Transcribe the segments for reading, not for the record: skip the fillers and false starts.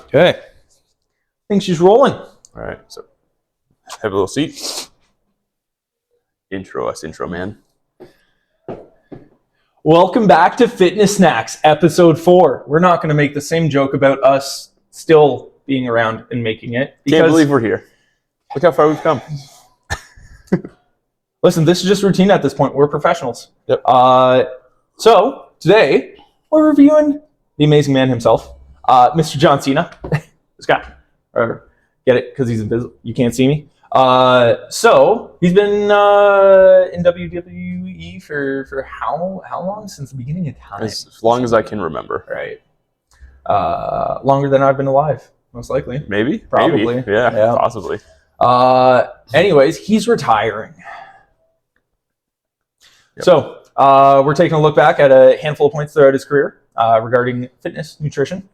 Okay. I think she's rolling. All right, so have a little seat. Intro us, intro man. Welcome back to Fitness Snacks, episode 4. We're not going to make the same joke about us still being around and making it. Can't believe we're here. Look how far we've come. Listen, this is just routine at this point. We're professionals. Yep. So today we're reviewing the amazing man himself, Mr. John Cena. This guy. Or get it? Because he's invisible. You can't see me. So he's been in WWE for how long? Since the beginning of time. As long as I can remember. Right. Longer than I've been alive, most likely. Maybe? Probably. Maybe. Yeah, possibly. Anyways, he's retiring. Yep. So we're taking a look back at a handful of points throughout his career regarding fitness, nutrition,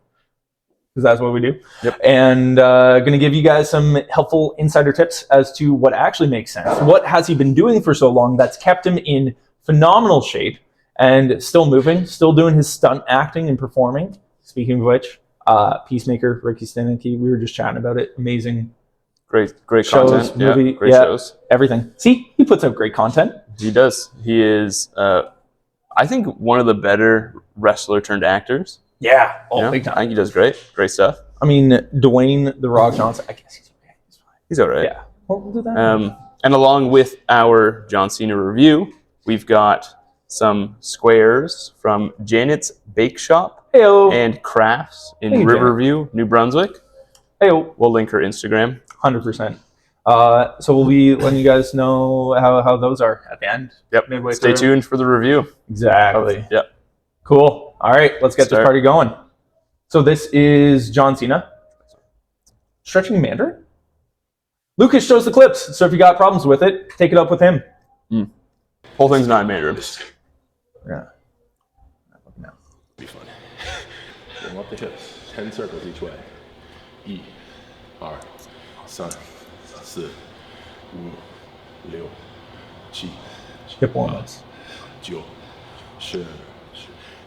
because that's what we do. Yep. And going to give you guys some helpful insider tips as to what actually makes sense. What has he been doing for so long that's kept him in phenomenal shape and still moving, still doing his stunt acting and performing. Speaking of which, Peacemaker, Ricky Stanicky, we were just chatting about it. Amazing. Great shows, content. movie, Great shows. Everything. See, he puts out great content. He does. He is, I think, one of the better wrestler turned actors. Yeah. Oh, big time. I think he does great. Great stuff. I mean, Dwayne "The Rock" Johnson, I guess he's okay. He's fine. He's all right. Yeah. We'll do that. And along with our John Cena review, we've got some squares from Janet's Bake Shop Heyo. and Crafts in Hey, Riverview, New Brunswick. Heyo. We'll link her Instagram. 100%. So we'll be letting you guys know how those are at the end. Yep. Midway Stay through. tuned for the review. Exactly. Yep. Cool. All right, let's get this party going. So this is John Cena. Stretching Mandarin? Lucas shows the clips, so if you got problems with it, take it up with him. Whole thing's not in Mandarin. Yeah. Be fun. Warm up the hips. 10 circles each way. E, R, 3, 4, 5, 6, Hip warm-ups. 9, 10.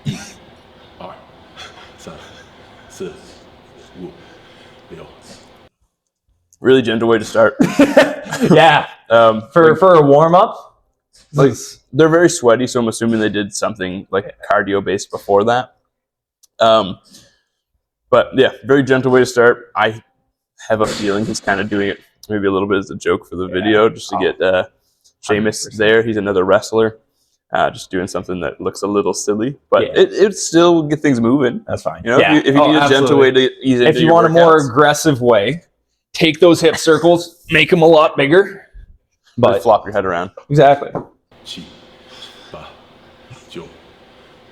E, R, 3, 4, 5, 6. Really gentle way to start. Yeah. For a warm-up? Like, they're very sweaty, so I'm assuming they did something like cardio-based before that. But yeah, very gentle way to start. I have a feeling he's kind of doing it maybe a little bit as a joke for the video, just to get Sheamus 100%. There. He's another wrestler, just doing something that looks a little silly, but it still get things moving. That's fine. You know, if you need a gentle way to ease into if you want a more aggressive way, take those hip circles, make them a lot bigger, but flop your head around. Exactly.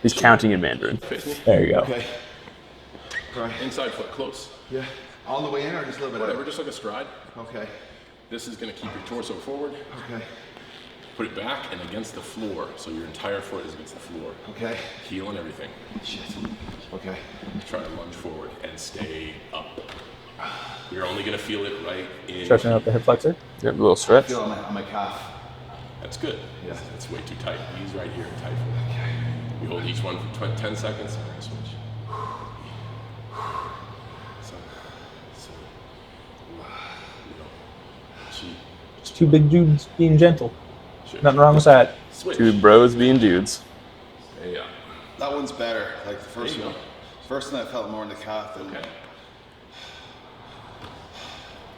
He's counting in Mandarin. There you go. Okay. Right. Inside foot close. Yeah. All the way in or just a little bit? Whatever, just like a stride. Okay. This is going to keep your torso forward. Okay. Put it back and against the floor, so your entire foot is against the floor. Okay. Heel and everything. Shit. Okay. Try to lunge forward and stay up. You're only going to feel it right in... Stretching out the hip flexor. Yep, a little stretch. Feel on my calf. That's good. Yeah. That's way too tight. Knees right here, tight. Okay. You hold each one for 10 seconds. Switch. Just two big dudes being gentle. Sure. Nothing wrong with that. Switch. Two bros being dudes. Yeah. That one's better. Like the first There you one. First one I felt more in the calf than... Okay.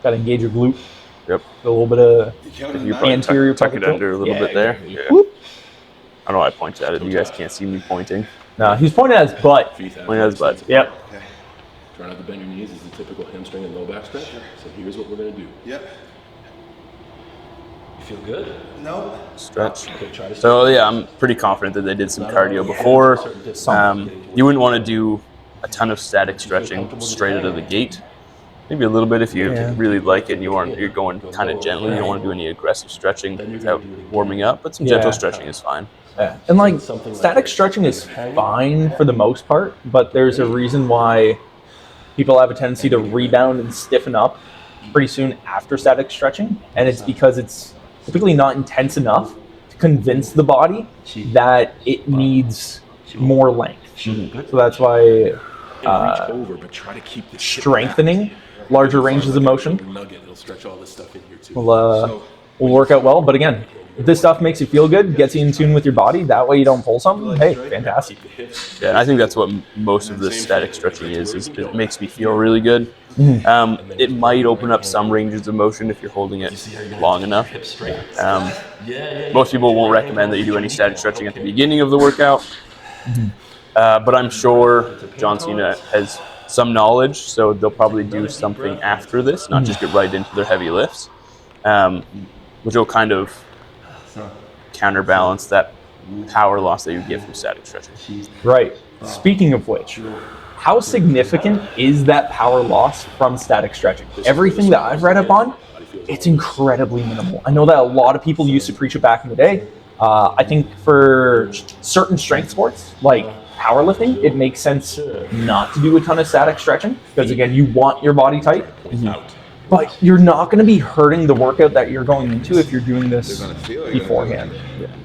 Got to engage your glute. Yep. A little bit of You counted You nine? probably anterior tuck it pelvic under a little tilt. bit there. Yeah. Whoop. I don't know why I pointed at it. You guys can't see me pointing. No, he's pointing at his butt. Feet out. Pointing at his butt. Yep. Okay. Try not to bend your knees. This is the typical hamstring and low back stretch. So here's what we're going to do. Yep. You feel good? No. Stretch. Okay, try to So yeah, I'm pretty confident that they did some cardio before. You wouldn't want to do a ton of static stretching straight out of the gate. Maybe a little bit if you really like it and you're going kind of gently. You don't want to do any aggressive stretching without warming up, but some gentle stretching is fine. Yeah. And like static stretching is fine for the most part, but there's a reason why people have a tendency to rebound and stiffen up pretty soon after static stretching, and it's because it's typically not intense enough to convince the body that it needs more length. So that's why reach over, but try to keep the strengthening larger ranges of motion nugget. It'll stretch all this stuff in here too. will work out well. But again, if this stuff makes you feel good, gets you in tune with your body, that way you don't pull something, hey, fantastic. Yeah, and I think that's what most of the static stretching is it makes me feel really good. It might open up some ranges of motion if you're holding it long enough. Most people won't recommend that you do any static stretching at the beginning of the workout, but I'm sure John Cena has some knowledge, so they'll probably do something after this, not just get right into their heavy lifts, which will kind of counterbalance that power loss that you get from static stretching. Right. Speaking of which, how significant is that power loss from static stretching? Everything that I've read up on, it's incredibly minimal. I know that a lot of people used to preach it back in the day. I think for certain strength sports, like powerlifting, it makes sense not to do a ton of static stretching because, again, you want your body tight. But you're not going to be hurting the workout that you're going into if you're doing this beforehand.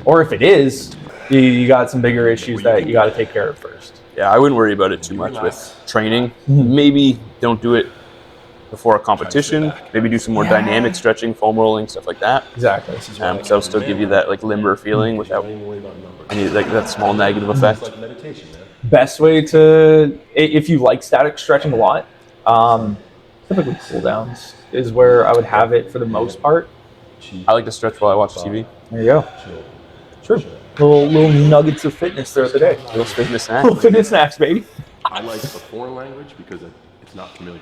Or if it is, you got some bigger issues that you got to take care of first. Yeah, I wouldn't worry about it too much with training. Maybe don't do it before a competition. Maybe do some more dynamic stretching, foam rolling, stuff like that. Exactly. So it'll still give you that like limber feeling without any like that small negative effect. Best way to, if you like static stretching a lot, typically cool downs is where I would have it for the most part. I like to stretch while I watch TV. There you go. True. Little nuggets of fitness throughout the day. Little fitness snacks. Little fitness snacks, baby. I like a foreign language because it's not familiar.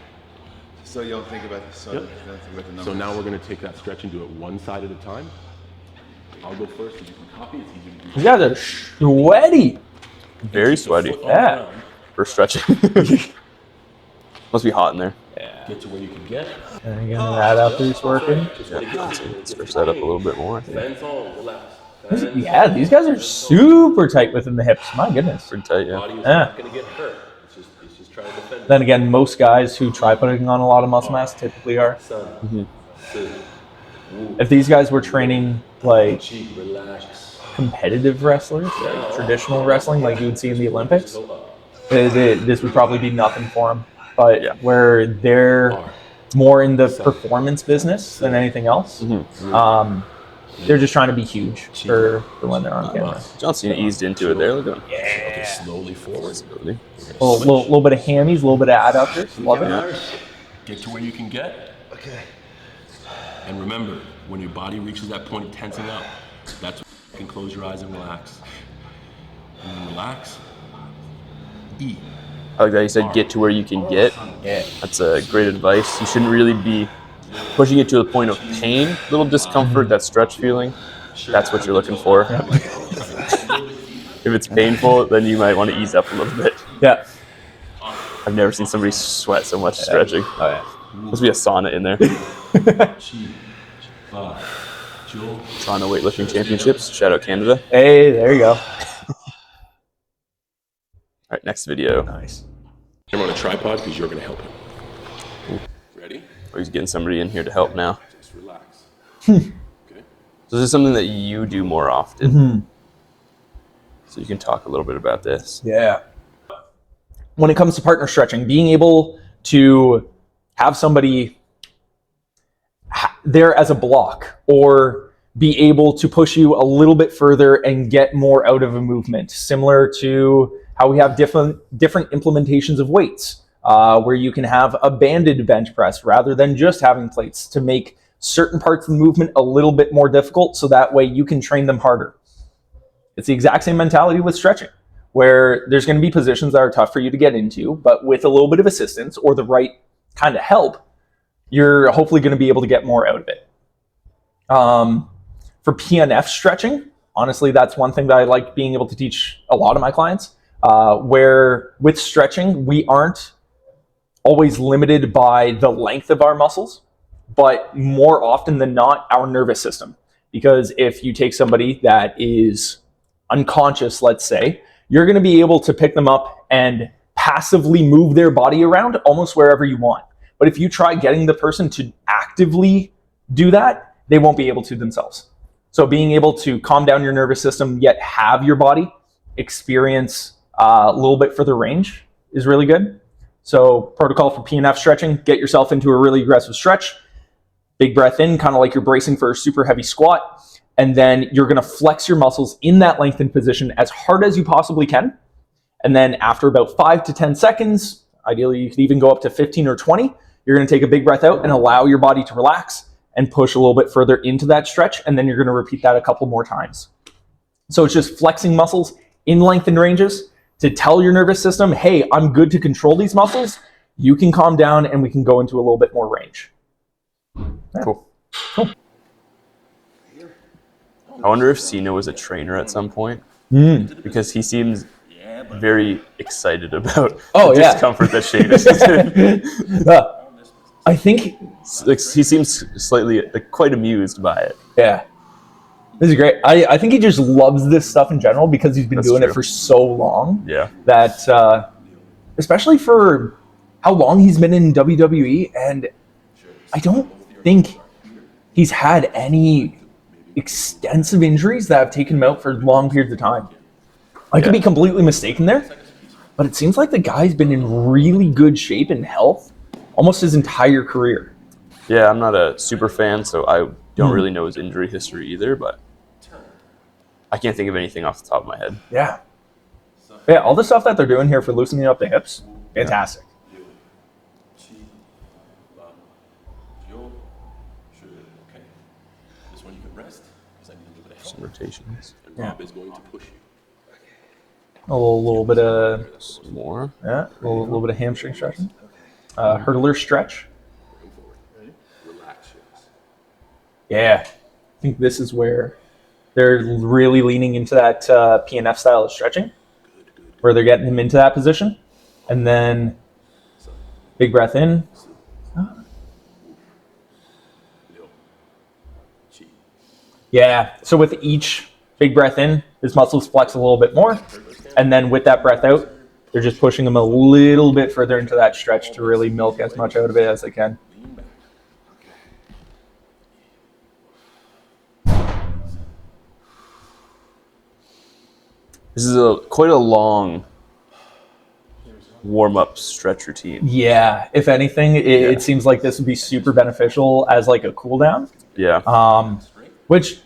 So you'll think about this. So, Yep. you'll think about the numbers. So now we're going to take that stretch and do it one side at a time. I'll go first. If you can copy, it's easy to do. You guys are sweaty. Very sweaty Yeah. for stretching. Must be hot in there. Get to where you can get. And again, that after's working. Stretch that up a little bit more. I think. Bend forward, relax. Yeah, these guys are super tight within the hips. My goodness. Pretty tight, yeah. Body is Yeah. not going to get hurt. It's just trying to defend. Then again, most guys who try putting on a lot of muscle mass typically are. If these guys were training like Relax. competitive wrestlers, like traditional wrestling, like you would see in the Olympics, this would probably be nothing for them. But where they're more in the performance business than anything else, they're just trying to be huge for when they're on camera. John Cena eased into it there. Look at him. Okay, slowly forward. Slowly. A little bit of hammies, a little bit of adductors. Love it. Get to where you can get. Okay. And remember, when your body reaches that point of tensing up, that's when you can close your eyes and relax. And then relax. Eat. I like that you said get to where you can get. Yeah. That's a great advice. You shouldn't really be pushing it to a point of pain, little discomfort, that stretch feeling. That's what you're looking for. If it's painful, then you might want to ease up a little bit. Yeah. I've never seen somebody sweat so much stretching. Oh yeah. Must be a sauna in there. Toronto Weightlifting Championships. Shout out Canada. Hey, there you go. All right, next video. Nice. I'm on a tripod because you're going to help him. Ready? Oh, he's getting somebody in here to help now. Just relax. So this is something that you do more often. So you can talk a little bit about this. Yeah. When it comes to partner stretching, being able to have somebody there as a block or be able to push you a little bit further and get more out of a movement, similar to how we have different implementations of weights, where you can have a banded bench press rather than just having plates to make certain parts of the movement a little bit more difficult so that way you can train them harder. It's the exact same mentality with stretching, where there's going to be positions that are tough for you to get into, but with a little bit of assistance or the right kind of help, you're hopefully going to be able to get more out of it. For PNF stretching, honestly, that's one thing that I like being able to teach a lot of my clients, where with stretching, we aren't always limited by the length of our muscles, but more often than not, our nervous system. Because if you take somebody that is unconscious, let's say, you're going to be able to pick them up and passively move their body around almost wherever you want. But if you try getting the person to actively do that, they won't be able to themselves. So being able to calm down your nervous system, yet have your body experience a little bit further range is really good. So protocol for PNF stretching, get yourself into a really aggressive stretch. Big breath in, kind of like you're bracing for a super heavy squat. And then you're going to flex your muscles in that lengthened position as hard as you possibly can. And then after about 5 to 10 seconds, ideally you could even go up to 15 or 20, you're going to take a big breath out and allow your body to relax and push a little bit further into that stretch. And then you're going to repeat that a couple more times. So it's just flexing muscles in lengthened ranges to tell your nervous system, hey, I'm good to control these muscles. You can calm down and we can go into a little bit more range. Yeah. Cool. I wonder if Cena was a trainer at some point, because he seems very excited about the discomfort that Sheamus is in. I think Like, he seems slightly quite amused by it. Yeah. This is great. I think he just loves this stuff in general because he's been doing it for so long. Yeah. That, especially for how long he's been in WWE, and I don't think he's had any extensive injuries that have taken him out for long periods of time. I could be completely mistaken there, but it seems like the guy's been in really good shape and health almost his entire career. Yeah, I'm not a super fan, so I don't really know his injury history either, but I can't think of anything off the top of my head. Yeah. Yeah, all the stuff that they're doing here for loosening up the hips, fantastic. This one you can rest because I need a little bit of help. Some rotations. And Rob is going to push you. A little bit of Some more. a little bit of hamstring stretching. Hurdler stretch. Relax, yes. Yeah, I think this is where they're really leaning into that PNF style of stretching, where they're getting him into that position, and then big breath in. Yeah, so with each big breath in, his muscles flex a little bit more, and then with that breath out, they're just pushing him a little bit further into that stretch to really milk as much out of it as they can. This is quite a long warm-up stretch routine. Yeah, if anything, it seems like this would be super beneficial as like a cool down. Yeah. Which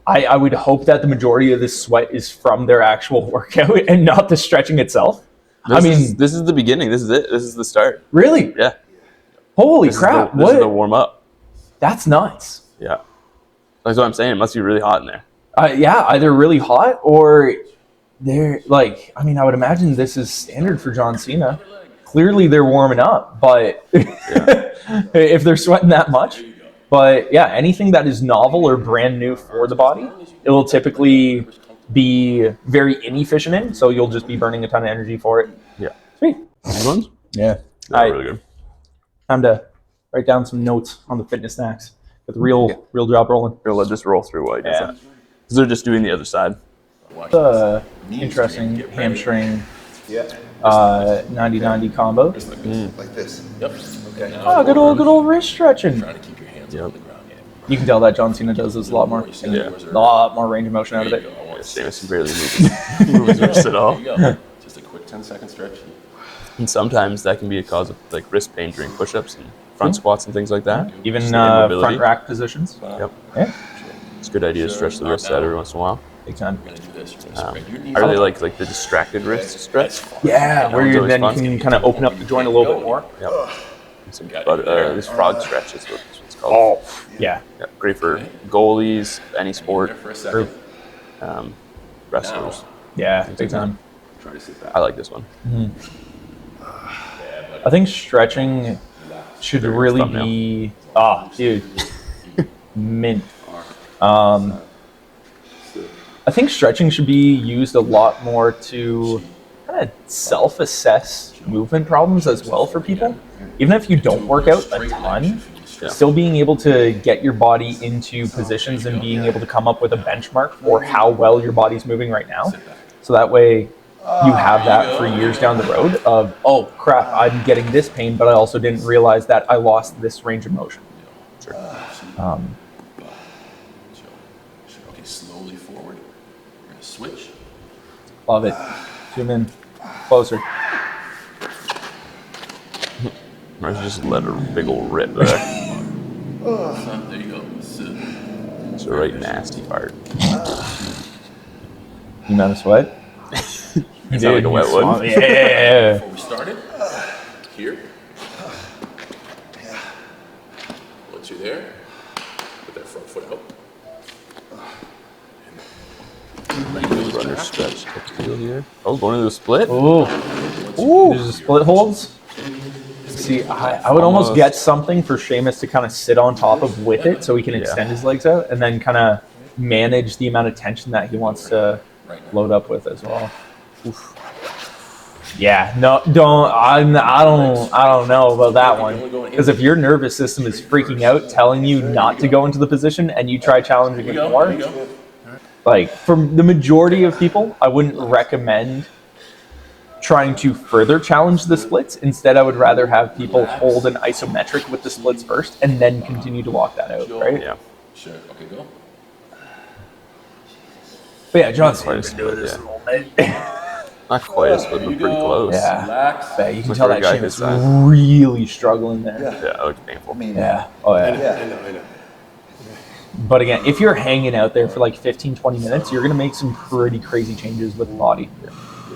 I would hope that the majority of this sweat is from their actual workout and not the stretching itself. This is the beginning. This is it. This is the start. Really? Yeah. Holy crap! This is the warm-up. That's nuts. Yeah. That's what I'm saying. It must be really hot in there. Yeah, either really hot or they're like. I mean, I would imagine this is standard for John Cena. Clearly, they're warming up, but if they're sweating that much. But yeah, anything that is novel or brand new for the body, it will typically be very inefficient in, so you'll just be burning a ton of energy for it. Yeah. Sweet. Good ones? Yeah. Really good. Time to write down some notes on the fitness snacks. Get the real job rolling. Here, let this roll through while he does that. Because they're just doing the other side. Interesting hamstring 90-90 combo. Like this. Yep. Okay. Oh, good old wrist stretching. Trying to keep your hands Yep. on the ground. You can tell that John Cena does this a lot more. Yeah. A lot more range of motion out of it. Yeah, Sheamus barely move his wrist at all. There you go. Just a quick 10-second stretch. And sometimes that can be a cause of like wrist pain during push-ups and front squats and things like that. Even Just the immobility. front rack positions. Yep. Yeah, It's a good idea to stretch the wrist out every once in a while. big time. You're gonna do this. You're gonna spread your knees. I really like the distracted wrist stretch. Yeah, where It's you always then fun. can kind of open up the joint a little bit more. Yep. And some this frog stretch is what it's called. Yeah. Yeah, great for goalies, any sport, For a second. wrestlers. Yeah, big time. Try to sit back. I like this one. I think stretching should really thumbnail. be dude, mint. I think stretching should be used a lot more to kind of self-assess movement problems as well for people. Even if you don't work out a ton, still being able to get your body into positions and being able to come up with a benchmark for how well your body's moving right now. So that way you have that for years down the road of, oh crap, I'm getting this pain, but I also didn't realize that I lost this range of motion. Sure. Okay, slowly forward. We're gonna switch. Love it. Zoom in closer. Or just let a big old rip there. There you go. Sit. It's a right nasty fart. You amount of sweat? It's not like a wet one. Yeah. Before we started, here. Once you're there, put that front foot out. Runner stretch. Feel here. Oh, going into the split. Ooh. There's a split holds. See, I would almost get something for Sheamus to kind of sit on top of with it so he can extend his legs out and then kind of manage the amount of tension that he wants to load up with as well. Oof. Yeah, no, I don't know about that one, because if your nervous system is freaking out, telling you not to go into the position, and you try challenging it more, like for the majority of people, I wouldn't recommend trying to further challenge the splits. Instead, I would rather have people hold an isometric with the splits first, and then continue to walk that out, right? Yeah. Sure. Okay, go. But yeah, John Cena's been doing this a little bit. Not quite as good, but pretty close. Yeah. Relax. Yeah, you can Look tell for a that guy Sheamus his size. really struggling there. Yeah, oh, it's painful. Yeah. Oh, yeah. I know. But again, if you're hanging out there for like 15, 20 minutes, you're going to make some pretty crazy changes with the body.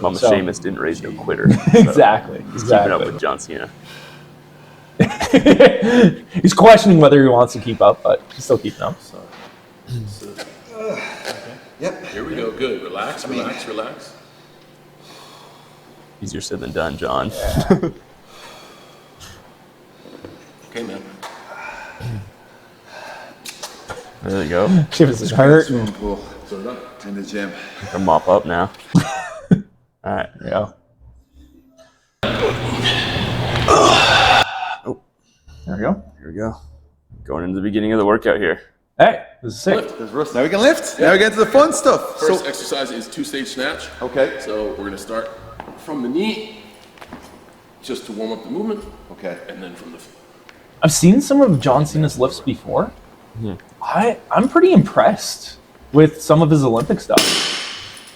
Mama So- Sheamus didn't raise no quitter. Exactly. He's keeping up with John Cena. He's questioning whether he wants to keep up, but he's still keeping up. Yep. Here we go. Good. Relax. Relax. Easier said than done, John. Okay, man. There you go. Sheamus is hurting. Pool. So done. In the gym. Come mop up now. All right. Yeah. Oh, There we go. here we go. Going into the beginning of the workout here. Hey, this is sick. There's Russ. Now we can lift. Now we get to the fun stuff. First exercise is two-stage snatch. Okay. So we're gonna start from the knee, just to warm up the movement, Okay. and then from the. I've seen some of John Cena's lifts before. I'm pretty impressed with some of his Olympic stuff.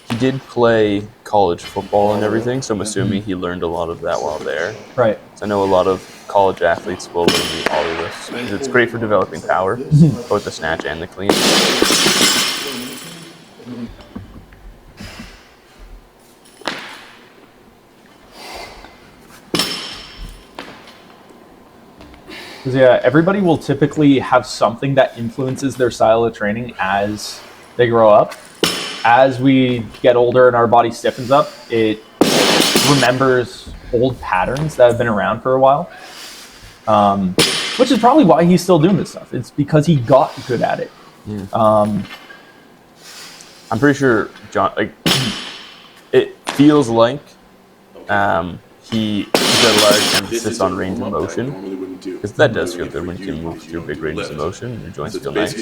He did play college football and everything, so I'm assuming he learned a lot of that while there. Right. So I know a lot of college athletes will learn the ollie lifts. It's great for developing power, both the snatch and the clean. Because yeah, everybody will typically have something that influences their style of training as they grow up. As we get older and our body stiffens up, it remembers old patterns that have been around for a while. Which is probably why he's still doing this stuff. It's because he got good at it. I'm pretty sure John, like, it feels like he put a large emphasis on range of motion, because that does feel good when you can move through big ranges of motion and your joints feel nice.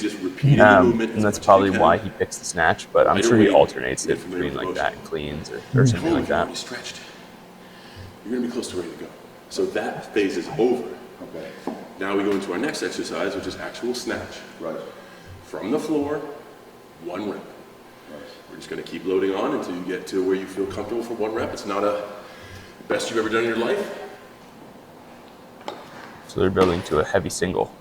And that's probably why he picks the snatch, but I'm sure he alternates it between like that and cleans or something like that. Stretched. You're gonna be close to ready to go. So that phase is over. Okay. Now we go into our next exercise, which is actual snatch. Right. From the floor, 1 rep. We're just gonna keep loading on until you get to where you feel comfortable for 1 rep. It's not a best you've ever done in your life. So they're building to a heavy single.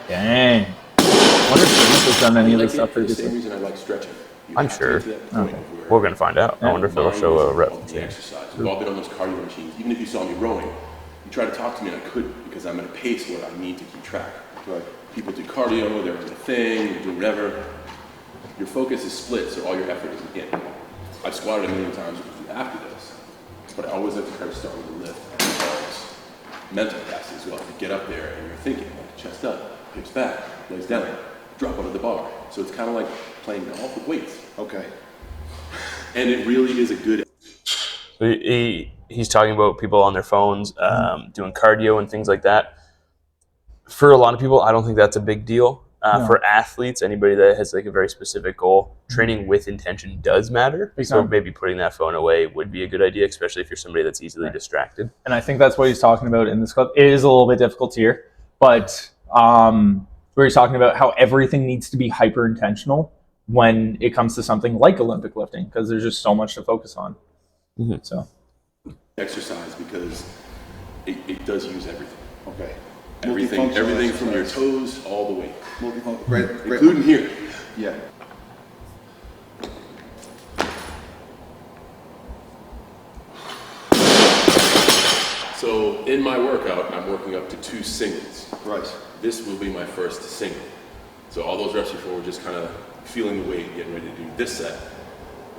Dang. I wonder if Sheamus has done any of this stuff for the same previously. reason I like stretching. You I'm have to sure. get to that point where We're going to find out. I wonder if it'll show a rep of the change. exercise. We've all been on those cardio machines. Even if you saw me rowing, you try to talk to me and I couldn't because I'm at a pace where I need to keep track. Right. People do cardio, they're doing a thing, they're doing whatever. Your focus is split, so all your effort is in. I've squatted a million times after this, but I always like to try to start with a lift. Mental capacity as well. You get up there and you're thinking, like, chest up, hips back, legs down, drop onto the bar. So it's kind of like playing golf with weights. Okay. And it really is a good. So he's talking about people on their phones doing cardio and things like that. For a lot of people, I don't think that's a big deal. For athletes, anybody that has like a very specific goal, training with intention does matter. So maybe putting that phone away would be a good idea, especially if you're somebody that's easily distracted. And I think that's what he's talking about in this clip. It is a little bit difficult to hear, but where he's talking about how everything needs to be hyper intentional when it comes to something like Olympic lifting, because there's just so much to focus on. So Exercise because it does use everything. Okay. Everything Multifunctional from your exercise. toes all the way, Great. including here. Yeah. So in my workout, I'm working up to 2 singles. Right. This will be my first single. So all those reps before, we're just kind of feeling the weight, getting ready to do this set,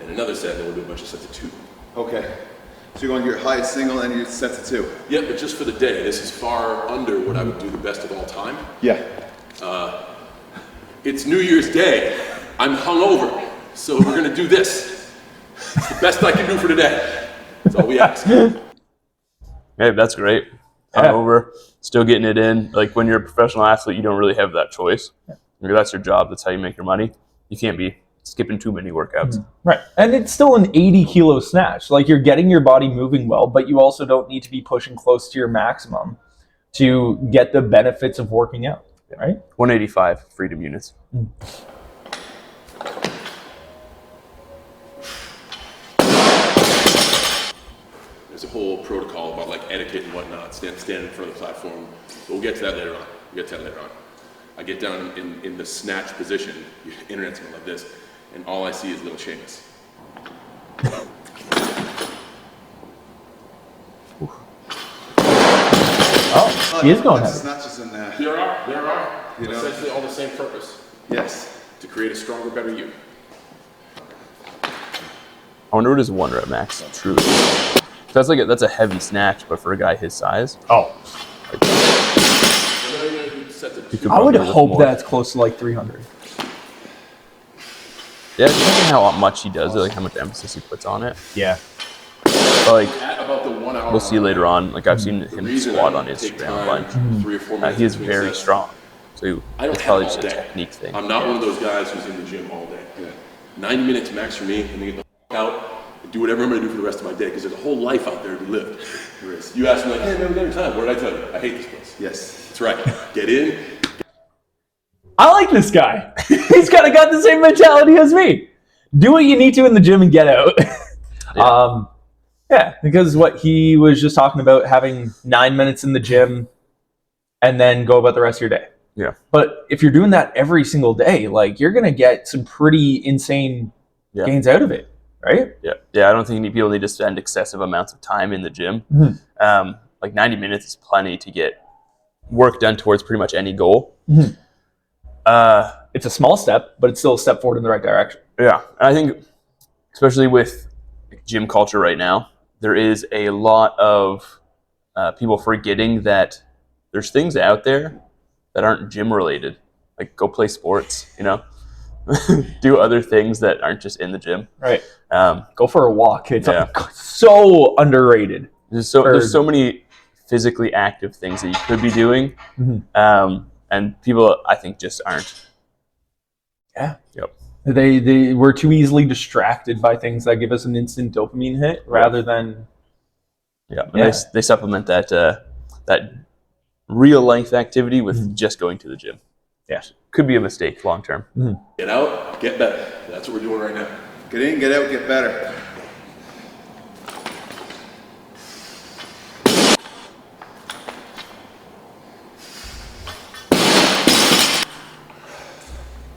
and another set, and then we'll do a bunch of sets of 2. Okay. So you're going to your highest single and you set to 2. Yeah, but just for the day. This is far under what I would do the best of all time. Yeah. It's New Year's Day. I'm hungover, so we're gonna do this. It's the best I can do for today. That's all we ask. Hey, that's great. Hungover, still getting it in. Like when you're a professional athlete, you don't really have that choice. That's your job. That's how you make your money. You can't be skipping too many workouts. Right. And it's still an 80-kilo snatch. Like, you're getting your body moving well, but you also don't need to be pushing close to your maximum to get the benefits of working out, right? 185 freedom units. There's a whole protocol about like etiquette and whatnot, stand in front of the platform. But we'll get to that later on. I get down in the snatch position. Your internet's gonna love this, and all I see is little Seamus. Oh, he is going heavy. Snatches in there. There are. You know. Essentially all the same purpose, Yes. to create a stronger, better you. I wonder what his 1 rep max truly is. That's a heavy snatch, but for a guy his size, Oh, he could I would probably lift hope more. that's close to like 300. Yeah, depending how much he does it, like how much emphasis he puts on it. Yeah. But like At about the 1 hour we'll see later on. Like I've seen The him reason squat I on take Instagram a time, bunch. 3 or 4 minutes He is between very sets. strong. So I don't it's have probably all just a day. technique thing. I'm not one of those guys who's in the gym all day. 90 minutes max for me, and then get the out and do whatever I'm gonna do for the rest of my day, because there's a whole life out there to be lived. There is. You ask me like, hey, man, we got your time. What did I tell you? I hate this place. Yes. That's right. Get in. I like this guy. He's kind of got the same mentality as me. Do what you need to in the gym and get out. Yeah, because what he was just talking about, having 9 minutes in the gym and then go about the rest of your day. Yeah. But if you're doing that every single day, like, you're going to get some pretty insane gains out of it, right? Yeah. I don't think people need to spend excessive amounts of time in the gym. Like 90 minutes is plenty to get work done towards pretty much any goal. It's a small step, but it's still a step forward in the right direction. Yeah, and I think especially with gym culture right now, there is a lot of people forgetting that there's things out there that aren't gym related. Like go play sports, do other things that aren't just in the gym. Right. Go for a walk. It's so underrated. There's so many physically active things that you could be doing, and people I think just aren't. Yeah. Yep. They were too easily distracted by things that give us an instant dopamine hit rather than. They supplement that real life activity with just going to the gym. Yeah. Could be a mistake long term. Get out, get better. That's what we're doing right now. Get in, get out, get better.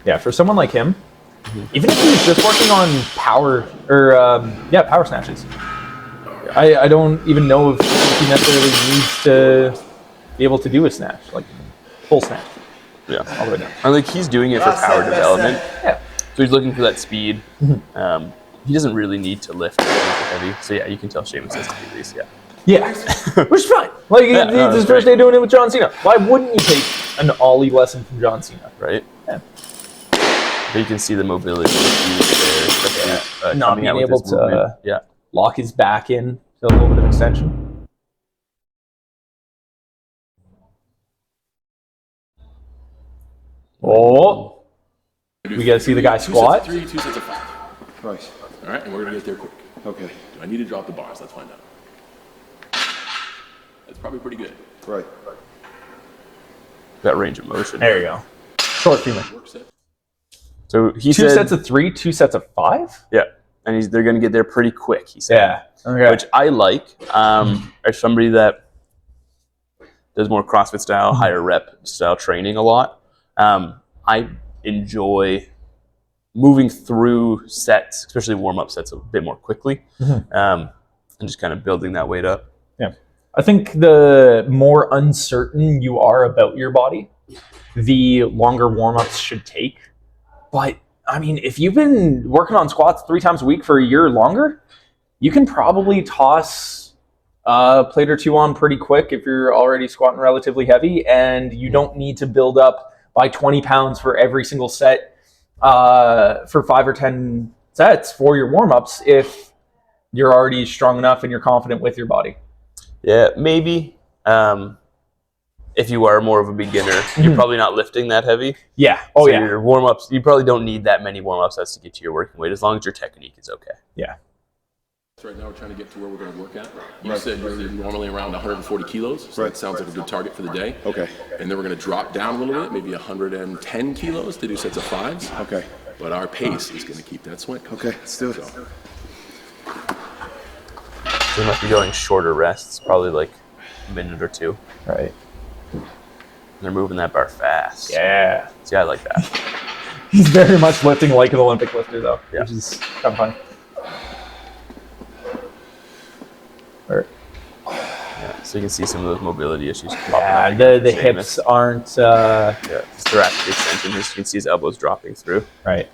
Yeah, for someone like him, even if he was just working on power snatches, I don't even know if he necessarily needs to be able to do a snatch, like full snatch. Yeah, all the way down. I think he's doing it for power development. Yeah. So he's looking for that speed. He doesn't really need to lift heavy. So yeah, you can tell Seamus has to do these. Yeah. Yeah, which is fine. Like, it's his first day doing it with John Cena. Why wouldn't you take an ollie lesson from John Cena? Right. Yeah. But you can see the mobility there. Not being able to lock his back in to a little bit of extension. Oh, we got to see the guy squat. 2 sets of 3, 2 sets of 5. Right. All right, and we're gonna get there quick. Okay. Do I need to drop the bars? Let's find out. That's probably pretty good. Right. That range of motion. There you go. Short femur. Work set. So he 2 said, sets of 3, 2 sets of 5. yeah, and they're going to get there pretty quick. He said, Yeah. Okay. which I like. As somebody that does more CrossFit style, higher rep style training a lot. I enjoy moving through sets, especially warm-up sets, a bit more quickly, and just kind of building that weight up. Yeah. I think the more uncertain you are about your body, the longer warm-ups should take. But, I mean, if you've been working on squats 3 times a week for a year or longer, you can probably toss a plate or 2 on pretty quick if you're already squatting relatively heavy, and you don't need to build up by 20 pounds for every single set for 5 or 10 sets for your warm-ups if you're already strong enough and you're confident with your body. Yeah, maybe. If you are more of a beginner, you're probably not lifting that heavy. Yeah. So your warm-ups, you probably don't need that many warm-up sets to get to your working weight, as long as your technique is okay. Yeah. So right now we're trying to get to where we're going to work at. You said you're normally around 140 kilos, so that sounds like a good target for the day. Okay. And then we're going to drop down a little bit, maybe 110 kilos to do sets of 5s. Okay. But our pace is going to keep that swing. Okay, let's do it. So, So you must be going shorter rests, probably like a minute or 2. Right. And they're moving that bar fast. Yeah. See, I like that. He's very much lifting like an Olympic lifter, though, Yeah. which is kind of funny. Yeah, so you can see some of those mobility issues popping Yeah, up. the hips aren't Yeah, his thoracic extension. You can see his elbows dropping through. right.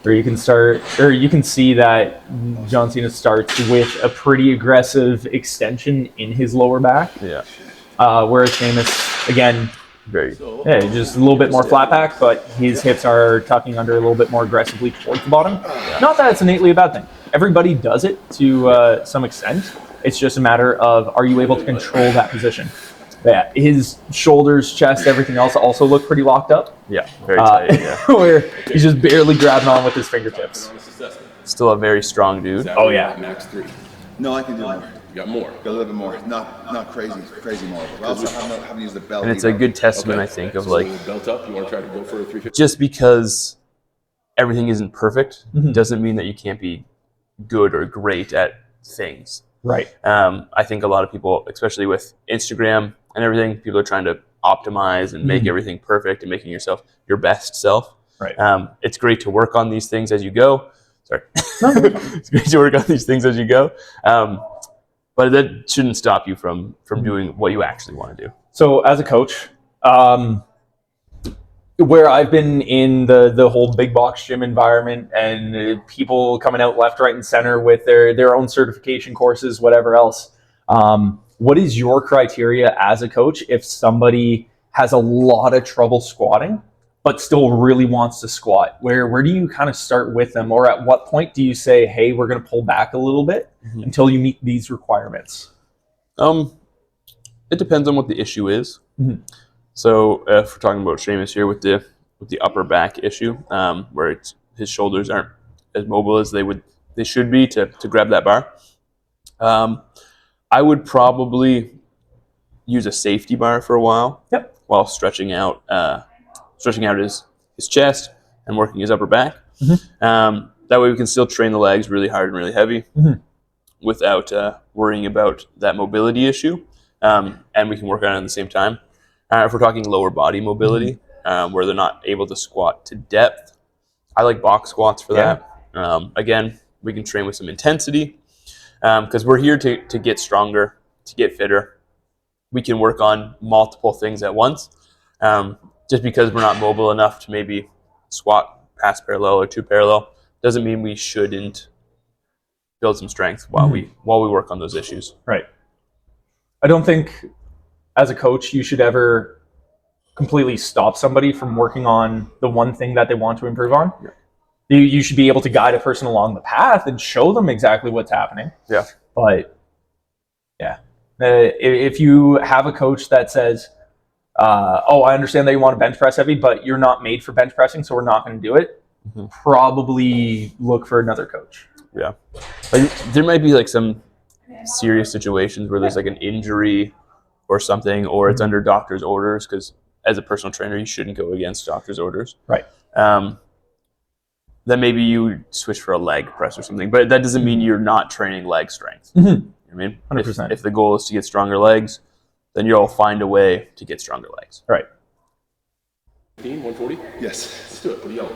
Or you can see that John Cena starts with a pretty aggressive extension in his lower back, Yeah, whereas Sheamus, again, very. just a little bit more flat back, but his hips are tucking under a little bit more aggressively towards the bottom. Not that it's innately a bad thing. Everybody does it to some extent. It's just a matter of, are you able to control that position? But yeah, his shoulders, chest, everything else also look pretty locked up. Yeah, very tight. Yeah, Where he's just barely grabbing on with his fingertips. honest assessment. still a very strong dude. Oh, yeah. Max 3. No, I can do more. You got more. Got a little bit more. Not crazy more. But also haven't used the belt. And it's a either. good testament, I think, of So like, belt up. You want to try to go for a 350? just because everything isn't perfect doesn't mean that you can't be good or great at things. Right. I think a lot of people, especially with Instagram and everything, people are trying to optimize and make everything perfect and making yourself your best self. Right. It's great to work on these things as you go. Sorry. It's great to work on these things as you go. But that shouldn't stop you from doing what you actually want to do. So as a coach, where I've been in the whole big box gym environment and people coming out left, right, and center with their own certification courses, whatever else, what is your criteria as a coach if somebody has a lot of trouble squatting but still really wants to squat? Where do you kind of start with them, or at what point do you say, hey, we're going to pull back a little bit until you meet these requirements? It depends on what the issue is. So if we're talking about Sheamus here with the upper back issue, where his shoulders aren't as mobile as they should be to grab that bar, I would probably use a safety bar for a while. Yep. While stretching out his chest and working his upper back. That way we can still train the legs really hard and really heavy without worrying about that mobility issue, and we can work on it at the same time. If we're talking lower body mobility, where they're not able to squat to depth, I like box squats for that. Again, we can train with some intensity because we're here to get stronger, to get fitter. We can work on multiple things at once. Just because we're not mobile enough to maybe squat past parallel or to parallel doesn't mean we shouldn't build some strength while we work on those issues. Right. I don't think as a coach you should ever completely stop somebody from working on the one thing that they want to improve on. You should be able to guide a person along the path and show them exactly what's happening. Yeah. But yeah, if you have a coach that says, I understand that you want to bench press heavy, but you're not made for bench pressing, so we're not going to do it, probably look for another coach. Yeah. Like, there might be like some serious situations where there's like an injury or something, or it's under doctor's orders, because as a personal trainer, you shouldn't go against doctor's orders. Right. Then maybe you switch for a leg press or something, but that doesn't mean you're not training leg strength. I mean, 100%. If the goal is to get stronger legs, then you'll find a way to get stronger legs. Right. 140? Yes. Let's do it. What do you yell?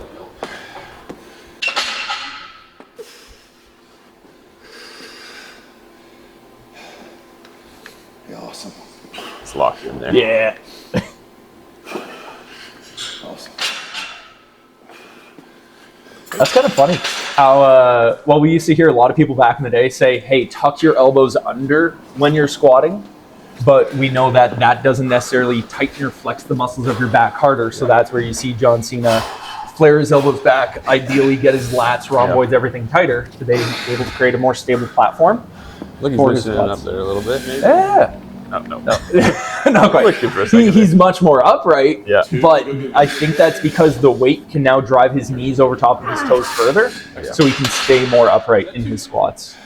Yeah, awesome. It's locked in there. Yeah. Awesome. That's kind of funny how, well, we used to hear a lot of people back in the day say, hey, tuck your elbows under when you're squatting. But we know that that doesn't necessarily tighten or flex the muscles of your back harder. So that's where you see John Cena flare his elbows back, ideally get his lats, rhomboids, everything tighter to be able to create a more stable platform. Look, he's for his loosening it up squats. there a little bit, maybe. Yeah. No. Not quite. Looked it for a second. He's much more upright, Yeah. but I think that's because the weight can now drive his knees over top of his toes further, so he can stay more upright in his squats.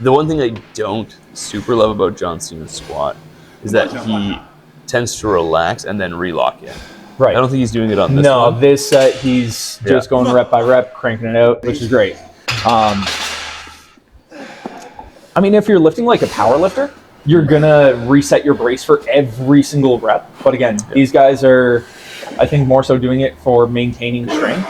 The one thing I don't super love about John Cena's squat is that he tends to relax and then relock in. Right. I don't think he's doing it on this No, one. this set he's just going rep by rep, cranking it out, which is great. I mean, if you're lifting like a power lifter, you're gonna reset your brace for every single rep. But again, these guys are, I think, more so doing it for maintaining strength.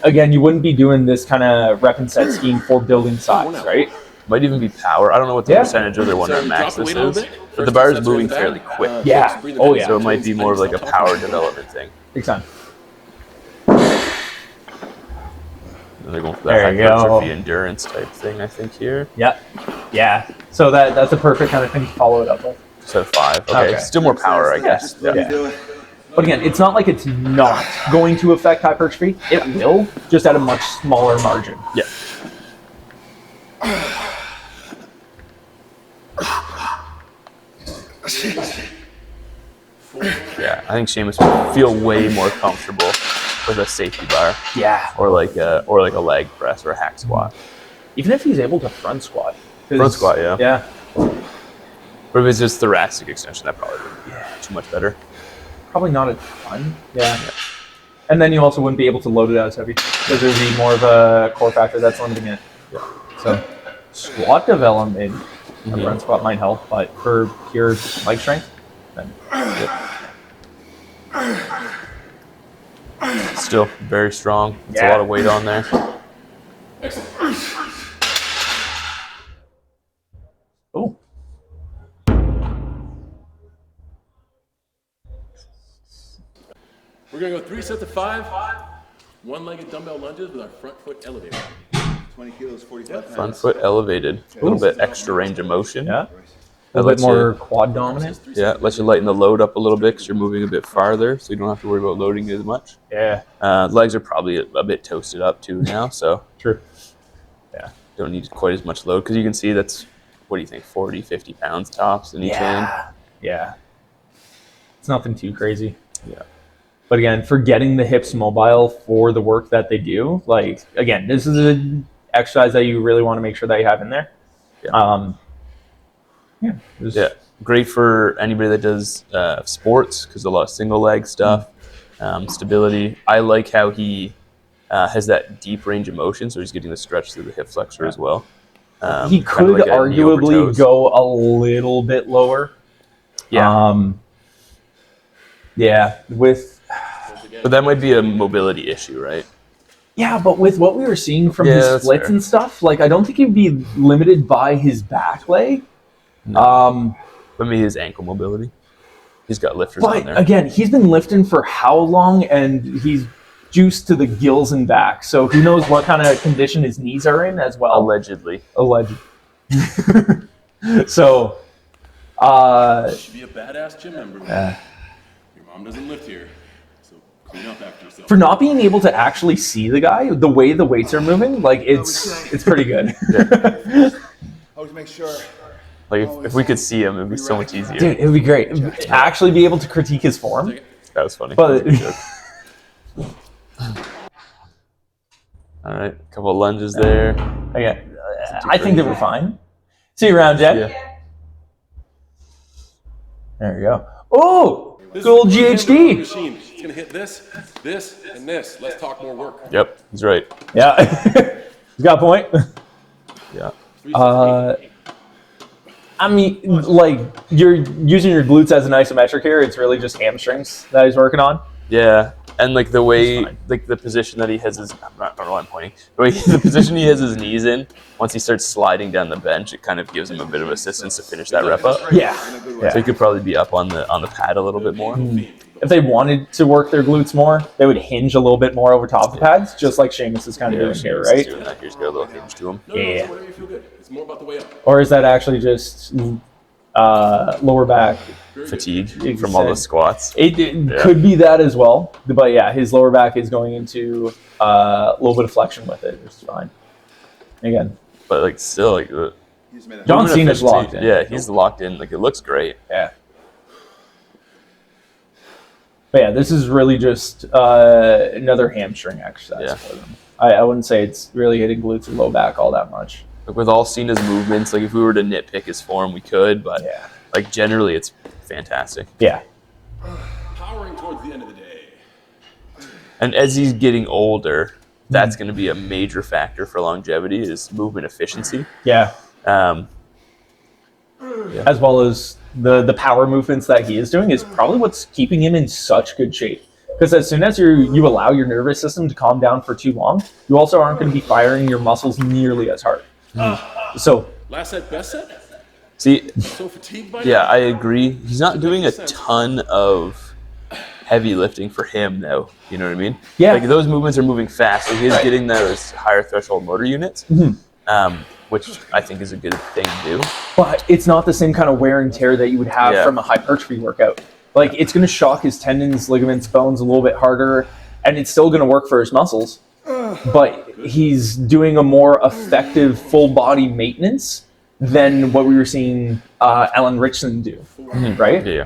Again, you wouldn't be doing this kind of rep and set scheme for building size, right? Might even be power. I don't know what the Yeah. percentage of their one So rep max drop the this weight a little is, bit. but the First bar two is sets are moving in the fairly back. quick. Yeah. Breathe the Oh, neck yeah. So out. it might be more of like a Top power of the- development thing. Big time. And they're going for There that you go. hypertrophy endurance type thing, I think, here. Yeah. Yeah. So that's a perfect kind of thing to follow it up with. Set of 5. Okay. Okay. Still more power, I guess. Just let me do it. But again, it's not like it's not going to affect hypertrophy. It will, just at a much smaller margin. Yeah. Yeah, I think Seamus would feel way more comfortable with a safety bar Yeah. or like a leg press or a hack squat. Even if he's able to front squat. 'Cause- Front squat, yeah. Yeah. But if it's just thoracic extension, that probably would be too much better. Probably not a ton. Yeah. And then you also wouldn't be able to load it as heavy because there'd be more of a core factor that's limiting it. So squat development, a front squat might help, but for pure leg strength, then Still very strong. It's a Yeah. lot of weight on there. Excellent. oh, We're gonna go 3 sets of 5, one-legged dumbbell lunges with our front foot elevated. 20 kilos, 45 pounds. Front foot elevated. A little bit extra range of motion. yeah. That A little bit lets more you, quad dominant. lets you lighten the load up a little bit because you're moving a bit farther, so you don't have to worry about loading as much. Yeah. Legs are probably a bit toasted up too now, so True. don't need quite as much load because you can see that's, what do you think, 40, 50 pounds tops in each hand. Yeah. It's nothing too crazy. Yeah. But again, for getting the hips mobile for the work that they do, like, again, this is an exercise that you really want to make sure that you have in there. Yeah. Just- Yeah, great for anybody that does sports because a lot of single leg stuff, stability. I like how he has that deep range of motion, so he's getting the stretch through the hip flexor as well. He Kinda could like a knee over arguably toes. go a little bit lower. Yeah, Yeah, but that might be a mobility issue, right? but with what we were seeing from Yeah, his that's splits fair. and stuff, like, I don't think he'd be limited by his back leg. But maybe his ankle mobility. He's got lifters on But there. again, he's been lifting for how long, and he's juiced to the gills and back. So who knows what kind of condition his knees are in as well. Allegedly. Alleged. So, Should be a badass gym member. Your mom doesn't lift here, so clean up after yourself. for not being able to actually see the guy, the way the weights are moving, like, it's pretty good. Always make sure. Like if we could see him, it'd be so much easier. Dude, it would be great. To actually be able to critique his form. That was funny. But All right, a couple of lunges there. again, I think they were fine. See you around, Jen. Yeah. There you go. Oh, This good old is a GHD. machine. It's gonna hit this, this, and this. Let's talk more work. Yep, he's right. Yeah. You got a point. Yeah. 3 sets of 8. I mean, like, you're using your glutes as an isometric here. It's really just hamstrings that he's working on. Yeah, and like the way, fine. like the position that he has his, I don't know why I'm pointing. The position he has his knees in, once he starts sliding down the bench, it kind of gives him a bit of assistance to finish that rep up. Yeah. So he could probably be up on the pad a little bit more. If they wanted to work their glutes more, they would hinge a little bit more over top of the pads, just like Sheamus is kind of doing here, right? Doing that. Here's got a little hinge to him. No, Yeah. whatever you feel good. It's more about the way up. Or is that actually just lower back? Fatigue from all the squats. It could be that as well, but yeah, his lower back is going into a little bit of flexion with it, which is fine. Again, But like still, like John movement Cena's efficiency- locked in. Yeah, he's locked in. Like it looks great. Yeah. But yeah, this is really just another hamstring exercise Yeah. for them. I wouldn't say it's really hitting glutes and low back all that much. Like with all Cena's movements, like if we were to nitpick his form, we could, but Yeah. like generally, it's fantastic. Yeah. Powering towards the end of the day. And as he's getting older, that's going to be a major factor for longevity is movement efficiency. Yeah. Um, As well as the power movements that he is doing is probably what's keeping him in such good shape. Because as soon as you allow your nervous system to calm down for too long, you also aren't going to be firing your muscles nearly as hard. So Last set, best set? see, So fatigued by yeah, now? I agree. He's not doing a ton of heavy lifting for him, though. You know what I mean? Yeah. Like those movements are moving fast. Like he's getting those higher threshold motor units, which I think is a good thing to do. but it's not the same kind of wear and tear that you would have Yeah. from a hypertrophy workout. Like, it's going to shock his tendons, ligaments, bones a little bit harder, and it's still going to work for his muscles. But he's doing a more effective full body maintenance than what we were seeing Alan Richardson do, right? Yeah.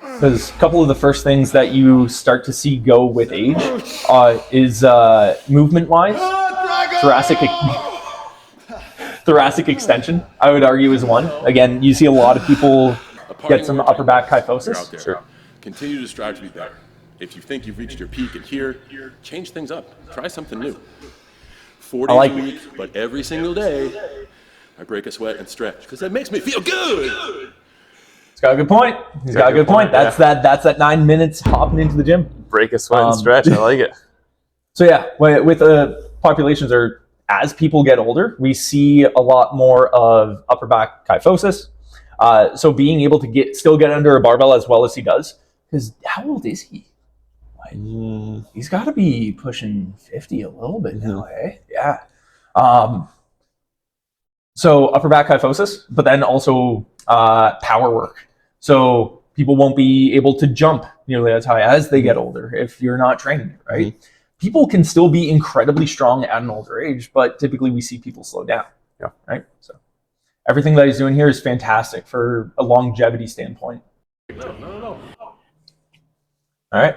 Because a couple of the first things that you start to see go with age is movement-wise, thoracic extension, I would argue, is one. Again, you see a lot of people get some upper back You're out kyphosis. there. Sure. Continue to strive to be better. If you think you've reached your peak and here, change things up. Try something new. 4 I days like a it. week, but every single day, I break a sweat and stretch because that makes me feel good. He's got a good point. He's got a good point. That's that 9 minutes hopping into the gym. Break a sweat and stretch. I like it. So yeah, with populations are, as people get older, we see a lot more of upper back kyphosis. So being able to still get under a barbell as well as he does, because how old is he? He's got to be pushing 50 a little bit now, eh? Yeah. So upper back kyphosis, but then also power work. So people won't be able to jump nearly as high as they get older if you're not training, right? People can still be incredibly strong at an older age, but typically we see people slow down. Yeah. Right? So everything that he's doing here is fantastic for a longevity standpoint. No. All right.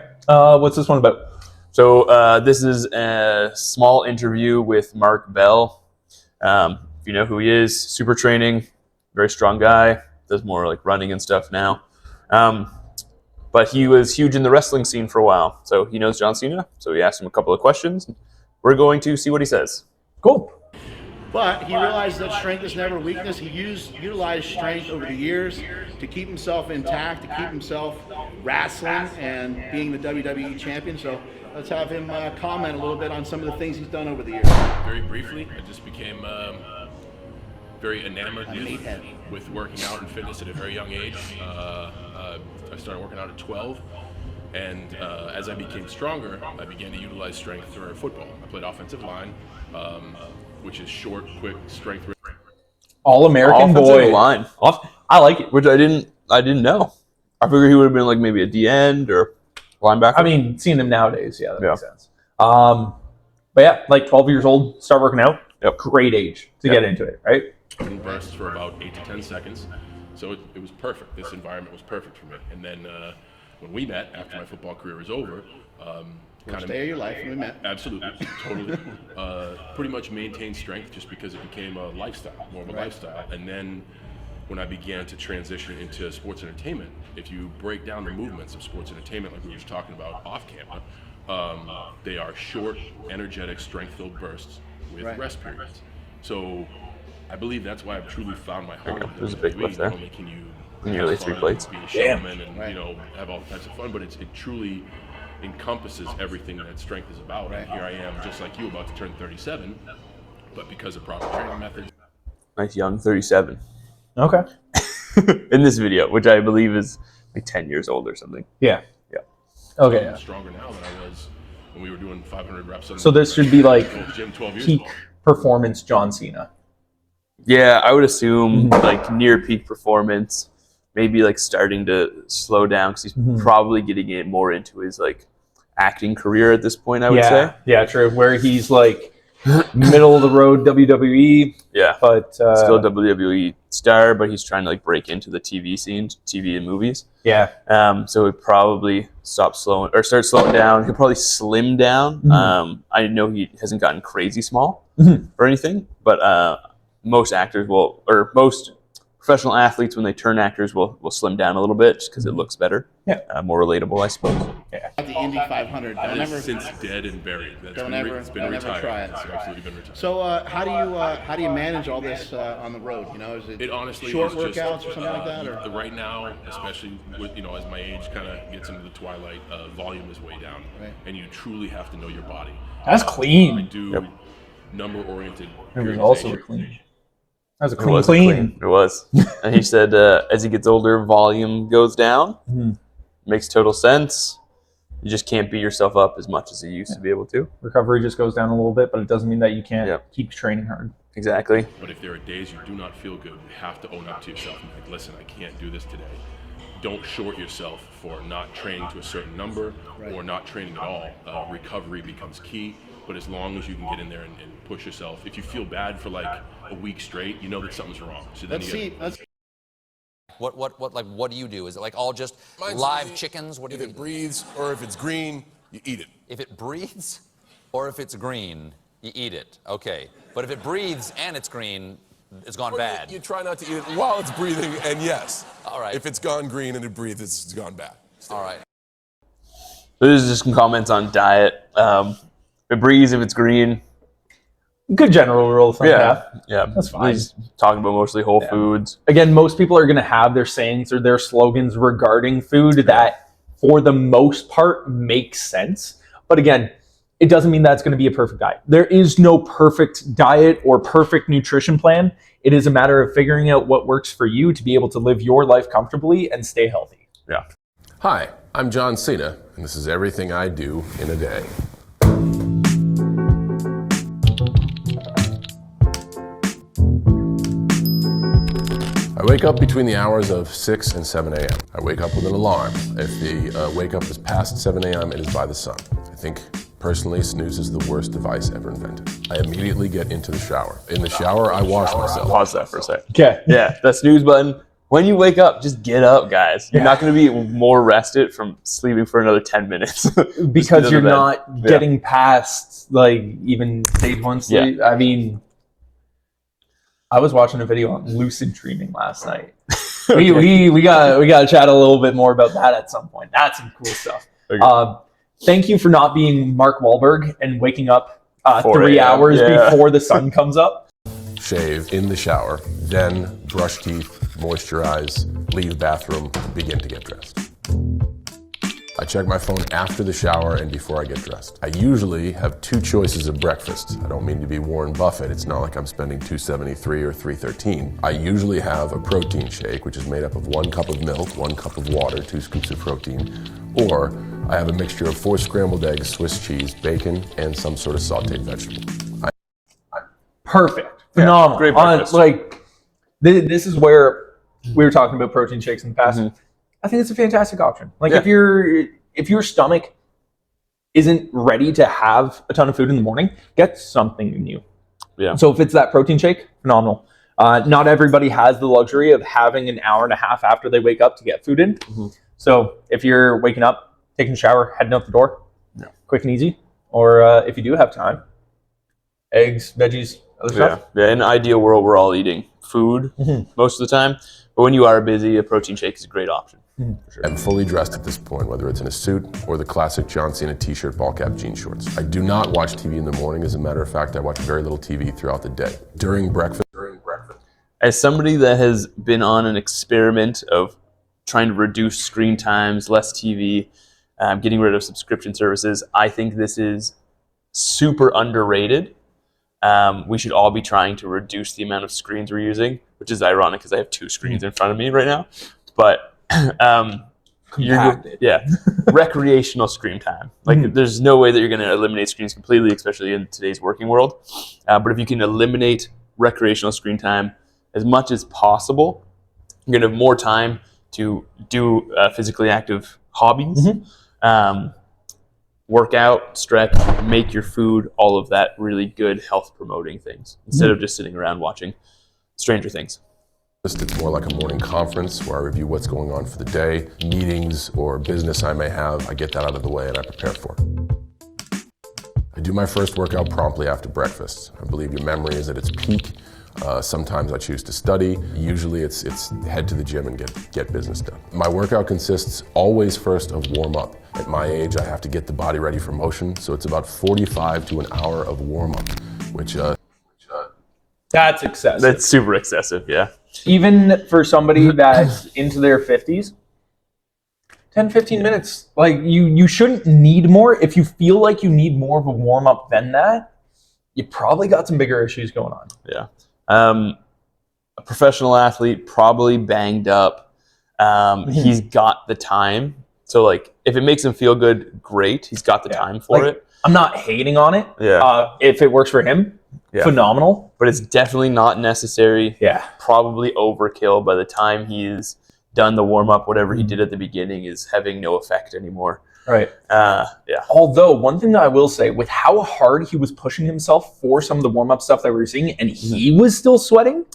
What's this one about? So this is a small interview with Mark Bell. If you know who he is, super training, very strong guy, does more like running and stuff now. But he was huge in the wrestling scene for a while. So he knows John Cena. So we asked him a couple of questions. We're going to see what he says. Cool. But he realized that strength is never weakness. He utilized strength over the years to keep himself intact, to keep himself wrestling and being the WWE champion. So let's have him comment a little bit on some of the things he's done over the years. Very briefly, I just became very enamored with working out and fitness at a very young age. I started working out at 12, and as I became stronger, I began to utilize strength for football. I played offensive line, which is short, quick, strength. All-American Offensive boy. line, I like it. which I didn't know. I figured he would have been like maybe a D end or linebacker. I mean, seeing him nowadays, yeah, that Yeah. makes sense. But yeah, like 12 years old, start working out. Yep. Great age to get into it, right? In bursts for about 8 to 10 seconds. So it was perfect. This environment was perfect for me. And then when we met after my football career was over, First day of your life when we met. absolutely, totally, pretty much maintained strength just because it became a lifestyle, more of a lifestyle. And then when I began to transition into sports entertainment, if you break down the movements of sports entertainment, like we were just talking about off camera, They are short, energetic, strength-filled bursts with rest periods. So I believe that's why I've truly found my home. There's a big lift there. Not only can you Nearly have 3 fun, plates. be a showman, and have all types of fun, but it truly encompasses everything that strength is about. And here I am, just like you, about to turn 37, but because of proper training methods. Nice young 37 Okay. in this video, which I believe is like 10 years old or something. Yeah. Yeah. Okay. I'm stronger now than I was when we were doing 500 reps. So this should be like gym 12 years peak ago. performance John Cena. Yeah, I would assume like near peak performance, maybe like starting to slow down because he's probably getting it more into his like acting career at this point, I would say. Yeah, true. Where he's like middle of the road WWE. Yeah. But Still a WWE star, but he's trying to like break into the TV scene, TV and movies. Yeah. So he'd probably start slowing down. He'll probably slim down. I know he hasn't gotten crazy small or anything, but most actors will, or most professional athletes, when they turn actors, will slim down a little bit just because it looks better. Yeah. More relatable, I suppose. Yeah. At the Indy 500, That don't is ever, since dead and buried. That's don't been, ever, it's been don't retired. ever try it. It's absolutely been retired. So how do you manage all this on the road? You know, is it Honestly short is just, workouts or something like that? Or? Right now, especially with as my age kind of gets into the twilight, volume is way down, Right. and you truly have to know your body. That's clean. I do number-oriented. It was also periodization. clean. That was a It clean, was clean. It was. And he said as he gets older, volume goes down. Makes total sense. You just can't beat yourself up as much as you used to be able to. Recovery just goes down a little bit, but it doesn't mean that you can't keep training hard. Exactly. But if there are days you do not feel good, you have to own up to yourself and be like, listen, I can't do this today. Don't short yourself for not training to a certain number or not training at all. Recovery becomes key, but as long as you can get in there and push yourself, if you feel bad for like a week straight, you know that something's wrong. So then Let's What do you do? Is it like all just Mine's live easy. chickens? What do If you it breathes or if it's green, you eat it. If it breathes or if it's green, you eat it. Okay. But if it breathes and it's green, it's gone Or bad. You try not to eat it while it's breathing, and yes. All right. If it's gone green and it breathes, it's gone bad. All right. So this is just some comments on diet. If it breathes, if it's green. Good general rule of thumb. Yeah. That's fine. He's talking about mostly whole foods. Again, most people are going to have their sayings or their slogans regarding food that, for the most part, make sense. But again, it doesn't mean that's going to be a perfect diet. There is no perfect diet or perfect nutrition plan. It is a matter of figuring out what works for you to be able to live your life comfortably and stay healthy. Yeah. Hi, I'm John Cena, and this is everything I do in a day. I wake up between the hours of 6 and 7 a.m. I wake up with an alarm. If the wake up is past 7 a.m., it is by the sun. I think, personally, snooze is the worst device ever invented. I immediately get into the shower. In the shower, I wash myself. Pause that for a second. Okay. Yeah, that snooze button. When you wake up, just get up, guys. You're not going to be more rested from sleeping for another 10 minutes. Because you're not getting past, like, even stage one sleep. Yeah. I mean, I was watching a video on lucid dreaming last night. we got to chat a little bit more about that at some point. That's some cool stuff. Okay. Thank you for not being Mark Wahlberg and waking up 4 3 a.m. hours before the sun comes up. Shave in the shower, then brush teeth, moisturize, leave bathroom, begin to get dressed. I check my phone after the shower and before I get dressed. I usually have 2 choices of breakfast. I don't mean to be Warren Buffett. It's not like I'm spending $2.73 or $3.13. I usually have a protein shake, which is made up of 1 cup of milk, 1 cup of water, 2 scoops of protein, or I have a mixture of 4 scrambled eggs, Swiss cheese, bacon, and some sort of sauteed vegetable. Perfect. Phenomenal. great breakfast. This is where we were talking about protein shakes in the past. I think it's a fantastic option. Like if your stomach isn't ready to have a ton of food in the morning, get something new. Yeah. So if it's that protein shake, phenomenal. Not everybody has the luxury of having an hour and a half after they wake up to get food in. So if you're waking up, taking a shower, heading out the door, quick and easy. Or if you do have time, eggs, veggies, other stuff. Yeah. In an ideal world, we're all eating food most of the time. But when you are busy, a protein shake is a great option. I'm fully dressed at this point, whether it's in a suit or the classic John Cena t-shirt, ball cap, jean shorts. I do not watch TV in the morning. As a matter of fact, I watch very little TV throughout the day. During breakfast. As somebody that has been on an experiment of trying to reduce screen times, less TV, getting rid of subscription services, I think this is super underrated. We should all be trying to reduce the amount of screens we're using, which is ironic because I have 2 screens in front of me right now. But recreational screen time. Like there's no way that you're going to eliminate screens completely, especially in today's working world. But if you can eliminate recreational screen time as much as possible, you're going to have more time to do physically active hobbies, work out, stretch, make your food, all of that really good health promoting things instead of just sitting around watching Stranger Things. It's more like a morning conference where I review what's going on for the day, meetings or business I may have. I get that out of the way and I prepare for it. I do my first workout promptly after breakfast. I believe your memory is at its peak. Sometimes I choose to study. Usually it's head to the gym and get business done. My workout consists always first of warm up. At my age, I have to get the body ready for motion, so it's about 45 to an hour of warm up, which That's excessive. That's super excessive, yeah. Even for somebody that's into their 50s, 10, 15 minutes. Like you shouldn't need more. If you feel like you need more of a warm up than that, you probably got some bigger issues going on. Yeah. A professional athlete, probably banged up. He's got the time. So, like, if it makes him feel good, great. He's got the time for it. I'm not hating on it. Yeah. If it works for him, phenomenal. But it's definitely not necessary. Yeah. Probably overkill. By the time he's done the warm-up, whatever he did at the beginning is having no effect anymore. Right. Yeah. Although, one thing that I will say, with how hard he was pushing himself for some of the warm-up stuff that we were seeing, and he was still sweating,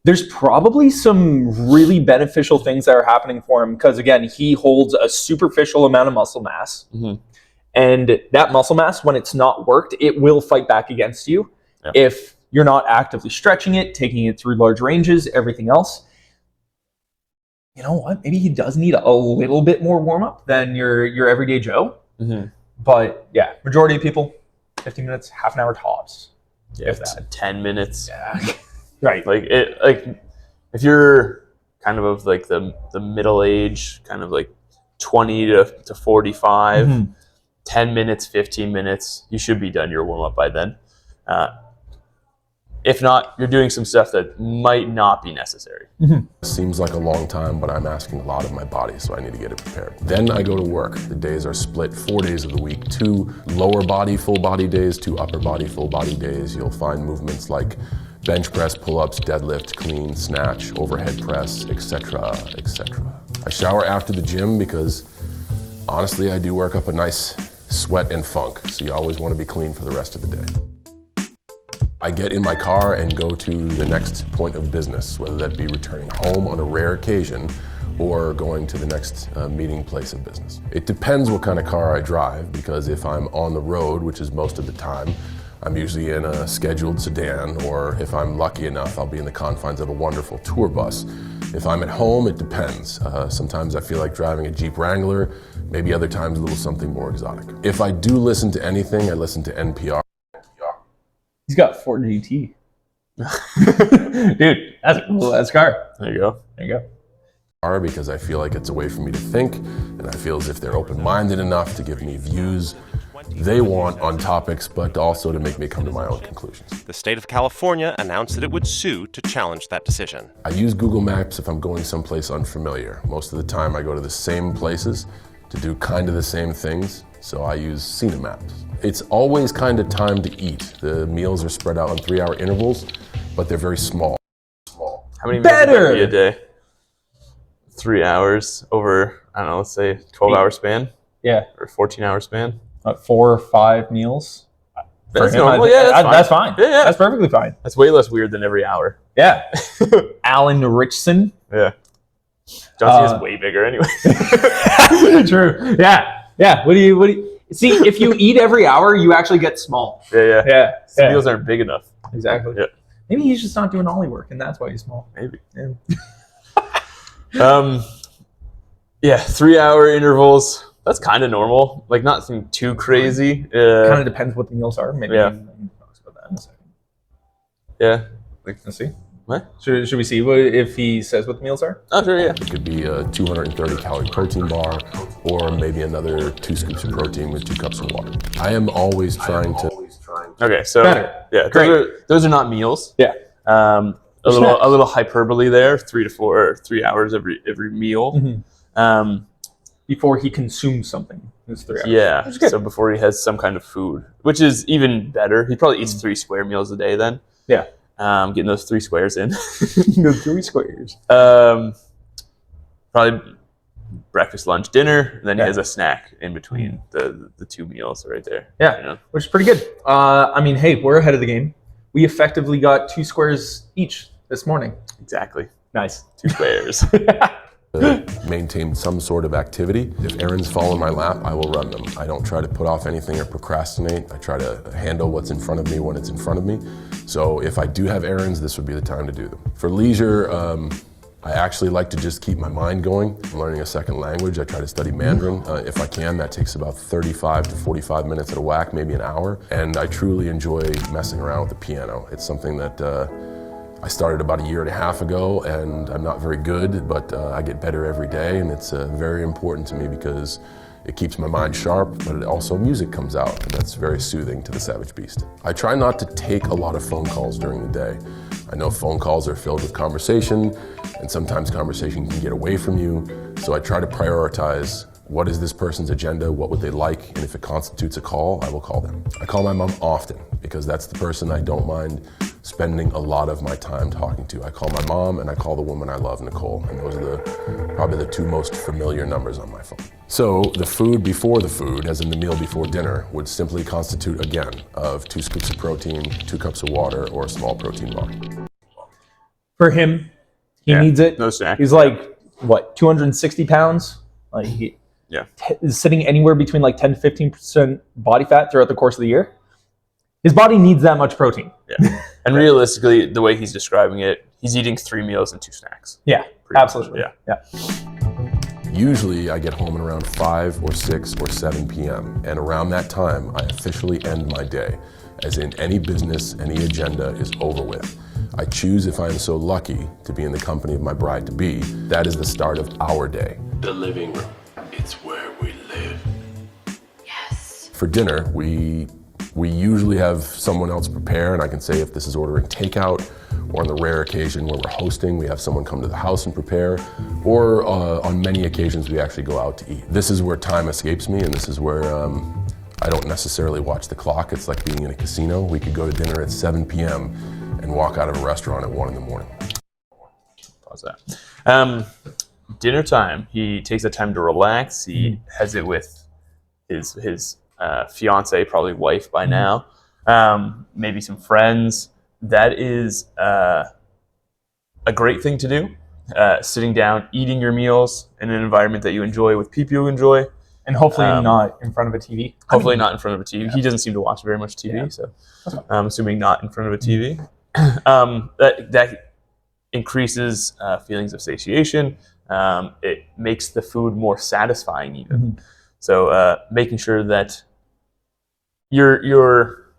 there's probably some really beneficial things that are happening for him because, again, he holds a superficial amount of muscle mass. And that muscle mass, when it's not worked, it will fight back against you if you're not actively stretching it, taking it through large ranges, everything else. You know what? Maybe he does need a little bit more warm-up than your everyday Joe. But yeah, majority of people, 15 minutes, half an hour tops. Yeah, if that. 10 minutes. Yeah. Right. Like if you're kind of like the middle age, kind of like 20 to 45, 10 minutes, 15 minutes, you should be done your warm-up by then. If not, you're doing some stuff that might not be necessary. Seems like a long time, but I'm asking a lot of my body, so I need to get it prepared. Then I go to work. The days are split 4 days of the week, 2 lower body, full body days, 2 upper body, full body days. You'll find movements like bench press, pull-ups, deadlift, clean, snatch, overhead press, etc., etc. I shower after the gym because honestly, I do work up a nice sweat and funk, so you always want to be clean for the rest of the day. I get in my car and go to the next point of business, whether that be returning home on a rare occasion or going to the next meeting place of business. It depends what kind of car I drive, because if I'm on the road, which is most of the time, I'm usually in a scheduled sedan, or if I'm lucky enough, I'll be in the confines of a wonderful tour bus. If I'm at home, it depends. Sometimes I feel like driving a Jeep Wrangler, maybe other times a little something more exotic. If I do listen to anything, I listen to NPR. He's got Ford GT. Dude, that's a cool ass car. There you go. There you go. Because I feel like it's a way for me to think, and I feel as if they're open-minded enough to give me views they want on topics, but also to make me come to my own conclusions. The state of California announced that it would sue to challenge that decision. I use Google Maps if I'm going someplace unfamiliar. Most of the time I go to the same places to do kind of the same things, so I use Cena Maps. It's always kind of time to eat. The meals are spread out on 3-hour intervals, but they're very small. How many meals would be a day? 3 hours over, I don't know, let's say 12-hour span? Yeah. Or 14-hour span? 4 or 5 meals. That's him, normal. That's fine. Yeah. That's perfectly fine. That's way less weird than every hour. Yeah. Alan Richson. Yeah. John Cena's way bigger anyway. True. Yeah. Yeah. What do you see? If you eat every hour, you actually get small. Yeah. Some meals aren't big enough. Exactly. Yeah. Maybe he's just not doing ollie work, and that's why he's small. Maybe. Yeah. Yeah, 3-hour intervals. That's kind of normal. Like nothing too crazy. Kind of depends what the meals are. Maybe Yeah. we can talk about that in a second. Yeah. Let's see. What? Should we see if he says what the meals are? Oh, sure, yeah. It could be a 230 calorie protein bar, or maybe another 2 scoops of protein with 2 cups of water. I am always trying to. Okay, so Better. yeah, Great. those are not meals. Yeah. A snacks. little hyperbole there. 3 to 4 or 3 hours every meal. Mm-hmm. Before he consumes something, it's 3 hours. Yeah. That's good. So before he has some kind of food, which is even better. He probably eats 3 square meals a day then. Yeah. Getting those 3 squares in. The 3 squares. Probably breakfast, lunch, dinner, and then he has a snack in between the 2 meals right there. Yeah, You know? which is pretty good. I mean, hey, we're ahead of the game. We effectively got 2 squares each this morning. Exactly. Nice. 2 squares. Maintain some sort of activity. If errands fall in my lap, I will run them. I don't try to put off anything or procrastinate. I try to handle what's in front of me when it's in front of me. So if I do have errands, this would be the time to do them. For leisure, I actually like to just keep my mind going. I'm learning a second language. I try to study Mandarin. If I can, that takes about 35 to 45 minutes at a whack, maybe an hour. And I truly enjoy messing around with the piano. It's something that I started about 1.5 years ago, and I'm not very good, but I get better every day, and it's very important to me because it keeps my mind sharp, but it also music comes out, and that's very soothing to the savage beast. I try not to take a lot of phone calls during the day. I know phone calls are filled with conversation, and sometimes conversation can get away from you, so I try to prioritize what is this person's agenda, what would they like, and if it constitutes a call, I will call them. I call my mom often because that's the person I don't mind spending a lot of my time talking to. I call my mom and I call the woman I love, Nicole, and those are probably the 2 most familiar numbers on my phone. So the food before the food, as in the meal before dinner, would simply constitute, again, of 2 scoops of protein, 2 cups of water, or a small protein bar. For him, he needs it. No snack. He's like, what, 260 pounds? Like he is sitting anywhere between like 10 to 15% body fat throughout the course of the year. His body needs that much protein. Yeah. And realistically, the way he's describing it, he's eating 3 meals and 2 snacks. Yeah, Pretty absolutely. much, Yeah. Usually I get home at around 5 or 6 or 7 p.m. and around that time I officially end my day, as in any business, any agenda is over with. I choose, if I am so lucky, to be in the company of my bride-to-be. That is the start of our day. The living room. It's where we live. For dinner, we usually have someone else prepare, and I can say if this is ordering takeout, or on the rare occasion where we're hosting, we have someone come to the house and prepare, or on many occasions we actually go out to eat. This is where time escapes me, and this is where I don't necessarily watch the clock. It's like being in a casino. We could go to dinner at 7 p.m. and walk out of a restaurant at 1 in the morning. Pause that. Dinner time. He takes the time to relax. He has it with his fiance, probably wife by now. Maybe some friends. That is a great thing to do. Sitting down, eating your meals in an environment that you enjoy with people you enjoy. And hopefully not in front of a TV. Hopefully not in front of a TV. Yeah. He doesn't seem to watch very much TV, so I'm assuming not in front of a TV. That increases feelings of satiation. It makes the food more satisfying even. Mm-hmm. So making sure that you're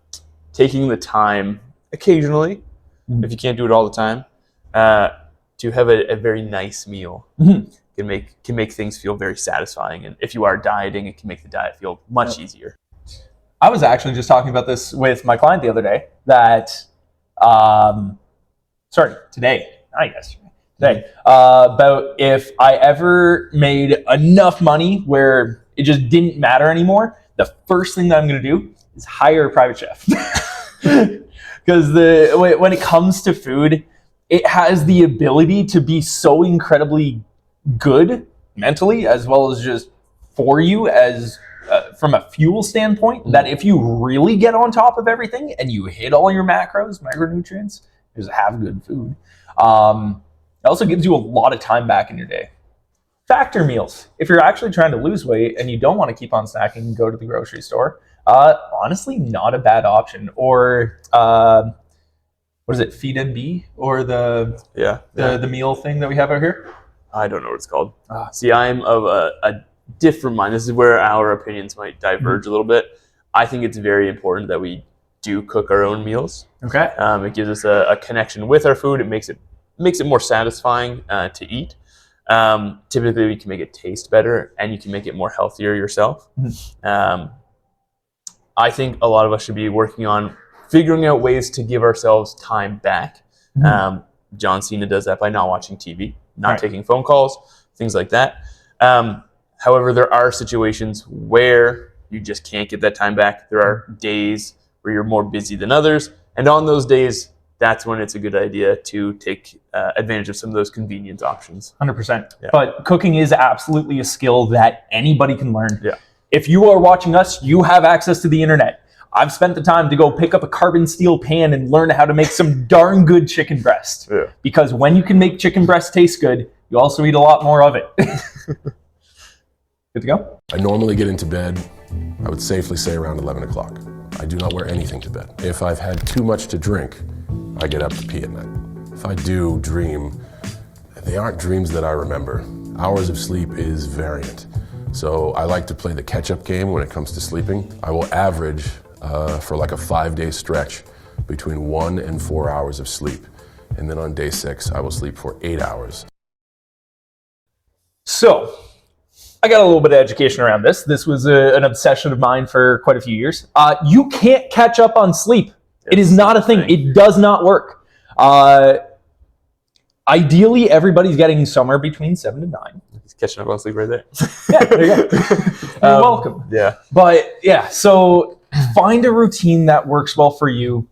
taking the time occasionally, if you can't do it all the time, to have a very nice meal. Mm-hmm. Can make things feel very satisfying, and if you are dieting, it can make the diet feel much easier. I was actually just talking about this with my client the other day. Today, about if I ever made enough money where it just didn't matter anymore, the first thing that I'm going to do is hire a private chef. Because when it comes to food, it has the ability to be so incredibly good mentally as well as just for you as from a fuel standpoint, that if you really get on top of everything and you hit all your macros, micronutrients, just have good food. It also gives you a lot of time back in your day. Factor meals. If you're actually trying to lose weight and you don't want to keep on snacking and go to the grocery store, honestly, not a bad option. Or what is it, Feed and Be, or the meal thing that we have out here? I don't know what it's called. See, I'm of a different mind. This is where our opinions might diverge a little bit. I think it's very important that we do cook our own meals. Okay. It gives us a connection with our food. It makes it more satisfying to eat. Typically, we can make it taste better, and you can make it more healthier yourself. I think a lot of us should be working on figuring out ways to give ourselves time back. John Cena does that by not watching TV, not taking phone calls, things like that. However, there are situations where you just can't get that time back. There are days where you're more busy than others, and on those days, that's when it's a good idea to take advantage of some of those convenience options. 100%. Yeah. But cooking is absolutely a skill that anybody can learn. Yeah. If you are watching us, you have access to the internet. I've spent the time to go pick up a carbon steel pan and learn how to make some darn good chicken breast. Yeah. Because when you can make chicken breast taste good, you also eat a lot more of it. Good to go? I normally get into bed, I would safely say around 11 o'clock. I do not wear anything to bed. If I've had too much to drink, I get up to pee at night. If I do dream, they aren't dreams that I remember. Hours of sleep is variant. So I like to play the catch-up game when it comes to sleeping. I will average for like a 5-day stretch between 1 and 4 hours of sleep. And then on day 6, I will sleep for 8 hours. So, I got a little bit of education around this. This was an obsession of mine for quite a few years. You can't catch up on sleep. It is not a thing. It does not work. Ideally, everybody's getting somewhere between 7 to 9. He's catching up on sleep right there. Yeah, there you go. You're welcome. Yeah. But yeah, so find a routine that works well for you.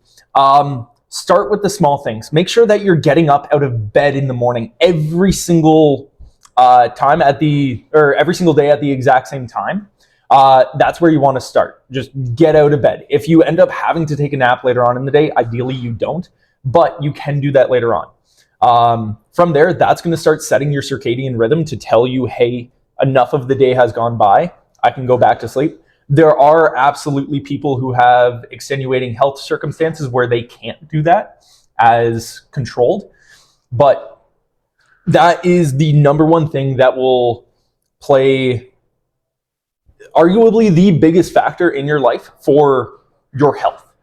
Start with the small things. Make sure that you're getting up out of bed in the morning every single time every single day at the exact same time. That's where you want to start. Just get out of bed. If you end up having to take a nap later on in the day, ideally you don't, but you can do that later on. From there, that's going to start setting your circadian rhythm to tell you, hey, enough of the day has gone by. I can go back to sleep. There are absolutely people who have extenuating health circumstances where they can't do that as controlled, but that is the number one thing that will play arguably the biggest factor in your life for your health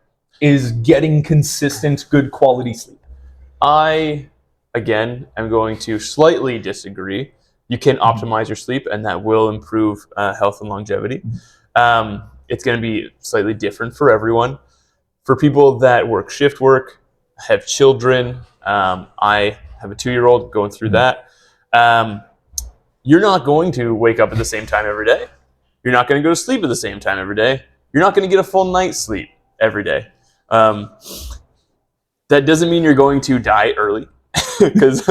is getting consistent, good quality sleep. Again, I'm going to slightly disagree. You can optimize your sleep, and that will improve health and longevity. It's going to be slightly different for everyone. For people that work shift work, have children, I have a 2-year-old going through that. You're not going to wake up at the same time every day. You're not going to go to sleep at the same time every day. You're not going to get a full night's sleep every day. That doesn't mean you're going to die early. Because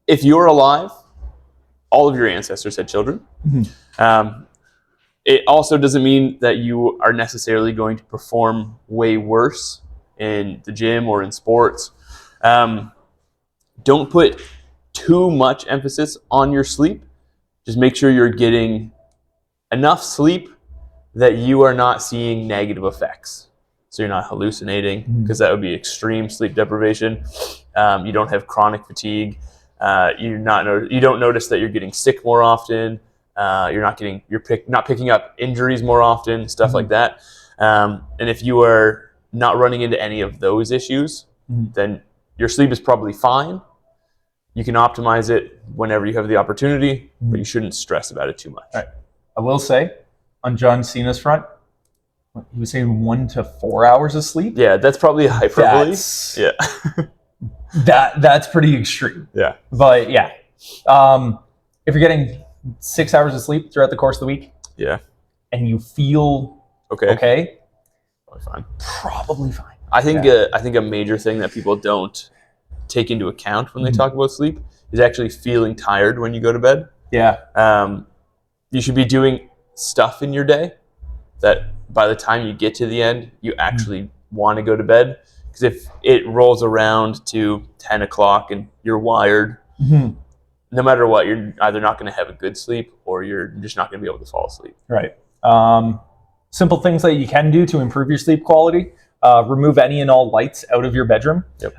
if you're alive, all of your ancestors had children. It also doesn't mean that you are necessarily going to perform way worse in the gym or in sports. Don't put too much emphasis on your sleep. Just make sure you're getting enough sleep that you are not seeing negative effects. So you're not hallucinating, because that would be extreme sleep deprivation. You don't have chronic fatigue. You don't notice that you're getting sick more often. You're not picking up injuries more often, stuff like that. And if you are not running into any of those issues, then your sleep is probably fine. You can optimize it whenever you have the opportunity, but you shouldn't stress about it too much. Right. I will say, on John Cena's front, he was saying 1 to 4 hours of sleep. Yeah, that's probably hyperbole. That's pretty extreme. Yeah. But yeah, if you're getting 6 hours of sleep throughout the course of the week, and you feel okay, probably fine. I think a major thing that people don't take into account when they talk about sleep is actually feeling tired when you go to bed. Yeah. You should be doing stuff in your day that by the time you get to the end, you actually want to go to bed. Because if it rolls around to 10 o'clock and you're wired, no matter what, you're either not going to have a good sleep or you're just not going to be able to fall asleep. Right. Simple things that you can do to improve your sleep quality. Remove any and all lights out of your bedroom. Yep.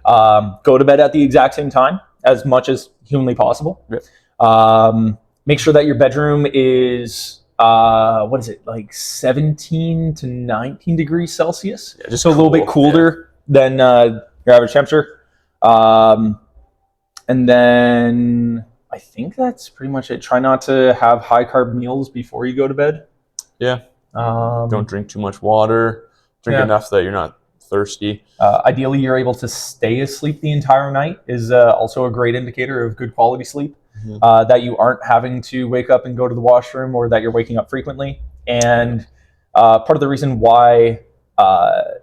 Go to bed at the exact same time. as much as humanly possible. Yeah. Make sure that your bedroom is what is it, like 17 to 19 degrees Celsius? Yeah, just so a little bit cool, cooler than your average temperature. And then I think that's pretty much it. Try not to have high carb meals before you go to bed. Yeah. Don't drink too much water. Drink enough that you're not thirsty. Ideally, you're able to stay asleep the entire night is also a great indicator of good quality sleep. That you aren't having to wake up and go to the washroom, or that you're waking up frequently. And part of the reason why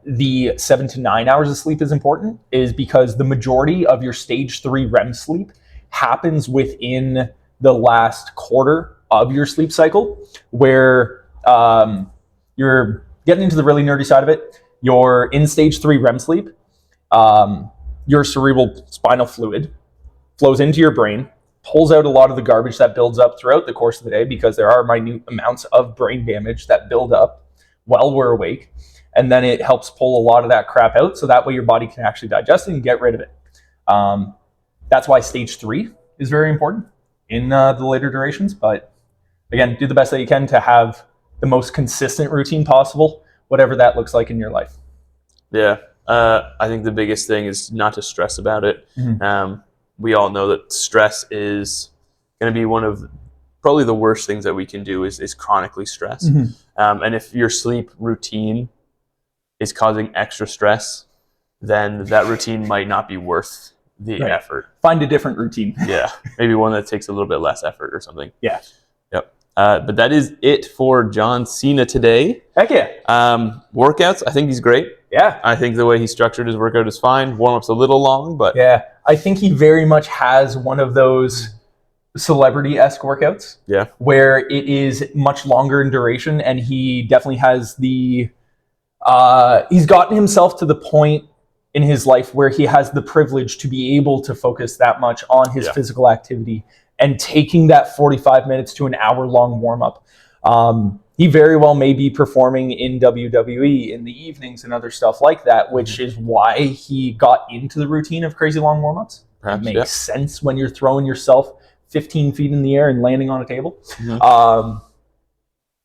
the 7 to 9 hours of sleep is important is because the majority of your stage 3 REM sleep happens within the last quarter of your sleep cycle, where you're getting into the really nerdy side of it. You're in stage 3 REM sleep. Your cerebral spinal fluid flows into your brain, pulls out a lot of the garbage that builds up throughout the course of the day, because there are minute amounts of brain damage that build up while we're awake. And then it helps pull a lot of that crap out, so that way your body can actually digest it and get rid of it. That's why stage 3 is very important in the later durations. But again, do the best that you can to have the most consistent routine possible, whatever that looks like in your life. Yeah. I think the biggest thing is not to stress about it. We all know that stress is going to be one of probably the worst things that we can do is chronically stress. And if your sleep routine is causing extra stress, then that routine might not be worth the effort. Find a different routine. Yeah. Maybe one that takes a little bit less effort or something. Yeah. Yep. But that is it for John Cena today. Heck yeah. Workouts, I think he's great. Yeah. I think the way he structured his workout is fine. Warm-up's a little long, but... Yeah. I think he very much has one of those celebrity-esque workouts. Yeah. Where it is much longer in duration, and he definitely has the... he's gotten himself to the point in his life where he has the privilege to be able to focus that much on his physical activity and taking that 45 minutes to an hour-long warm-up. He very well may be performing in WWE in the evenings and other stuff like that, which is why he got into the routine of crazy long warm-ups. It makes sense when you're throwing yourself 15 feet in the air and landing on a table.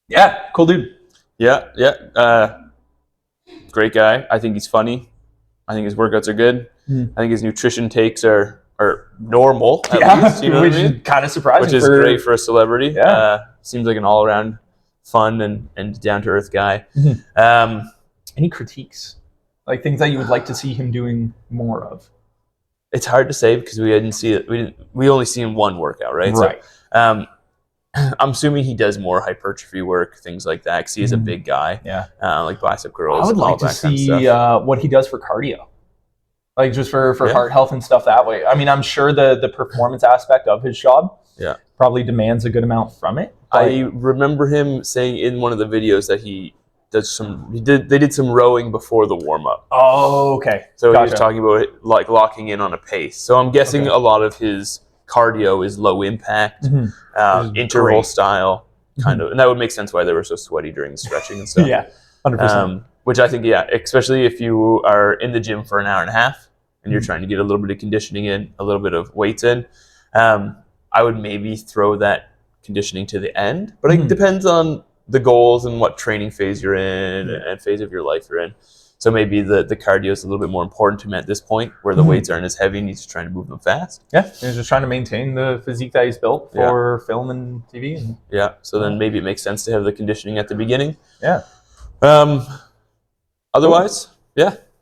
Yeah, cool dude. Yeah. Great guy. I think he's funny. I think his workouts are good. I think his nutrition takes are normal, at least. You know which what I mean? is kind of surprising. Which is great for a celebrity. Yeah. Seems like an all-around fun and down-to-earth guy. Any critiques? Like things that you would like to see him doing more of? It's hard to say because we didn't see it. We only seen one workout, right? Right. So, I'm assuming he does more hypertrophy work, things like that, because he is a big guy. Yeah. Like bicep curls. I would like to see what he does for cardio. Like just for heart health and stuff that way. I mean, I'm sure the performance aspect of his job probably demands a good amount from it. I remember him saying in one of the videos that they did some rowing before the warm up. Oh, okay. So he was talking about it, like locking in on a pace. So I'm guessing a lot of his cardio is low impact, interval style kind of, and that would make sense why they were so sweaty during the stretching and stuff. Yeah, 100%. Which I think, especially if you are in the gym for an hour and a half and you're trying to get a little bit of conditioning in, a little bit of weights in, I would maybe throw that conditioning to the end. But it depends on the goals and what training phase you're in and phase of your life you're in. So maybe the cardio is a little bit more important to him at this point, where the weights aren't as heavy and he's trying to move them fast. Yeah, he's just trying to maintain the physique that he's built for film and TV. So then maybe it makes sense to have the conditioning at the beginning. Yeah. Otherwise,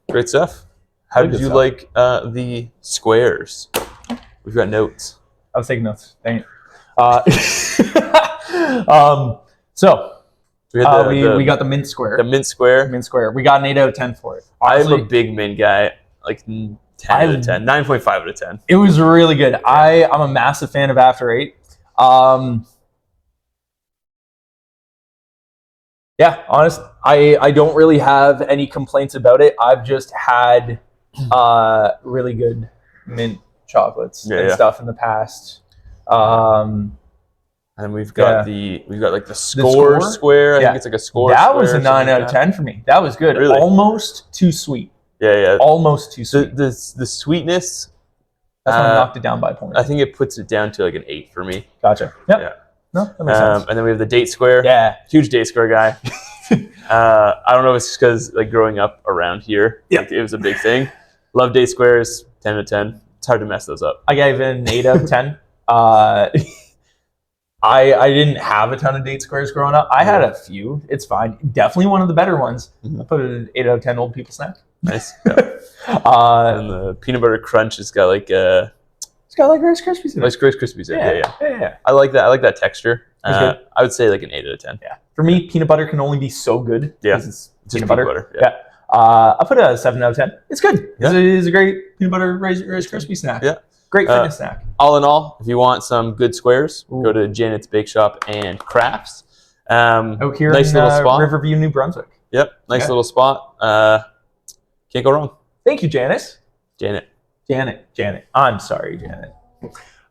great stuff. How did you like the squares? We've got notes. I was taking notes. Dang it. So we got the mint square. The mint square. Mint square. We got an 8 out of 10 for it. Honestly, I'm a big mint guy. Like 10 out of 10. 9.5 out of 10. It was really good. I'm a massive fan of After 8. Yeah, honest. I don't really have any complaints about it. I've just had really good mint chocolates and stuff in the past. And we've got like the score square. I think it's like a score. That was a 9 out of 10 for me. That was good. Really? Almost too sweet. Yeah. Almost too sweet. The sweetness That's when I knocked it down by a point. I think it puts it down to like an 8 for me. Gotcha. Yep. Yeah. No, that makes sense. And then we have the date square. Yeah. Huge date square guy. I don't know if it's because like growing up around here, like, it was a big thing. Love date squares, 10 out of 10. It's hard to mess those up. I gave it an 8 out of 10. I didn't have a ton of date squares growing up. I had a few. It's fine. Definitely one of the better ones. I put it an 8 out of 10 old people snack. Nice. Yeah. And the peanut butter crunch has got like it's got like Rice Krispies in it. Rice Krispies in it. Yeah. I like that. I like that texture. Good. I would say like an 8 out of 10. Yeah. For me, peanut butter can only be so good. Yeah. Because it's Just peanut butter. Yeah. I put a 7 out of 10. It's good. Yeah. It's a great peanut butter Rice Krispie snack. Yeah. Great fitness snack. All in all, if you want some good squares, go to Janet's Bake Shop and Crafts. Out here nice in little spot. Riverview, New Brunswick. Yep. Nice little spot. Can't go wrong. Thank you, Janice. Janet. I'm sorry, Janet.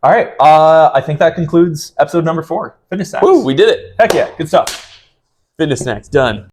All right. I think that concludes episode number 4. Fitness snacks. Woo, we did it. Heck yeah. Good stuff. Fitness snacks done.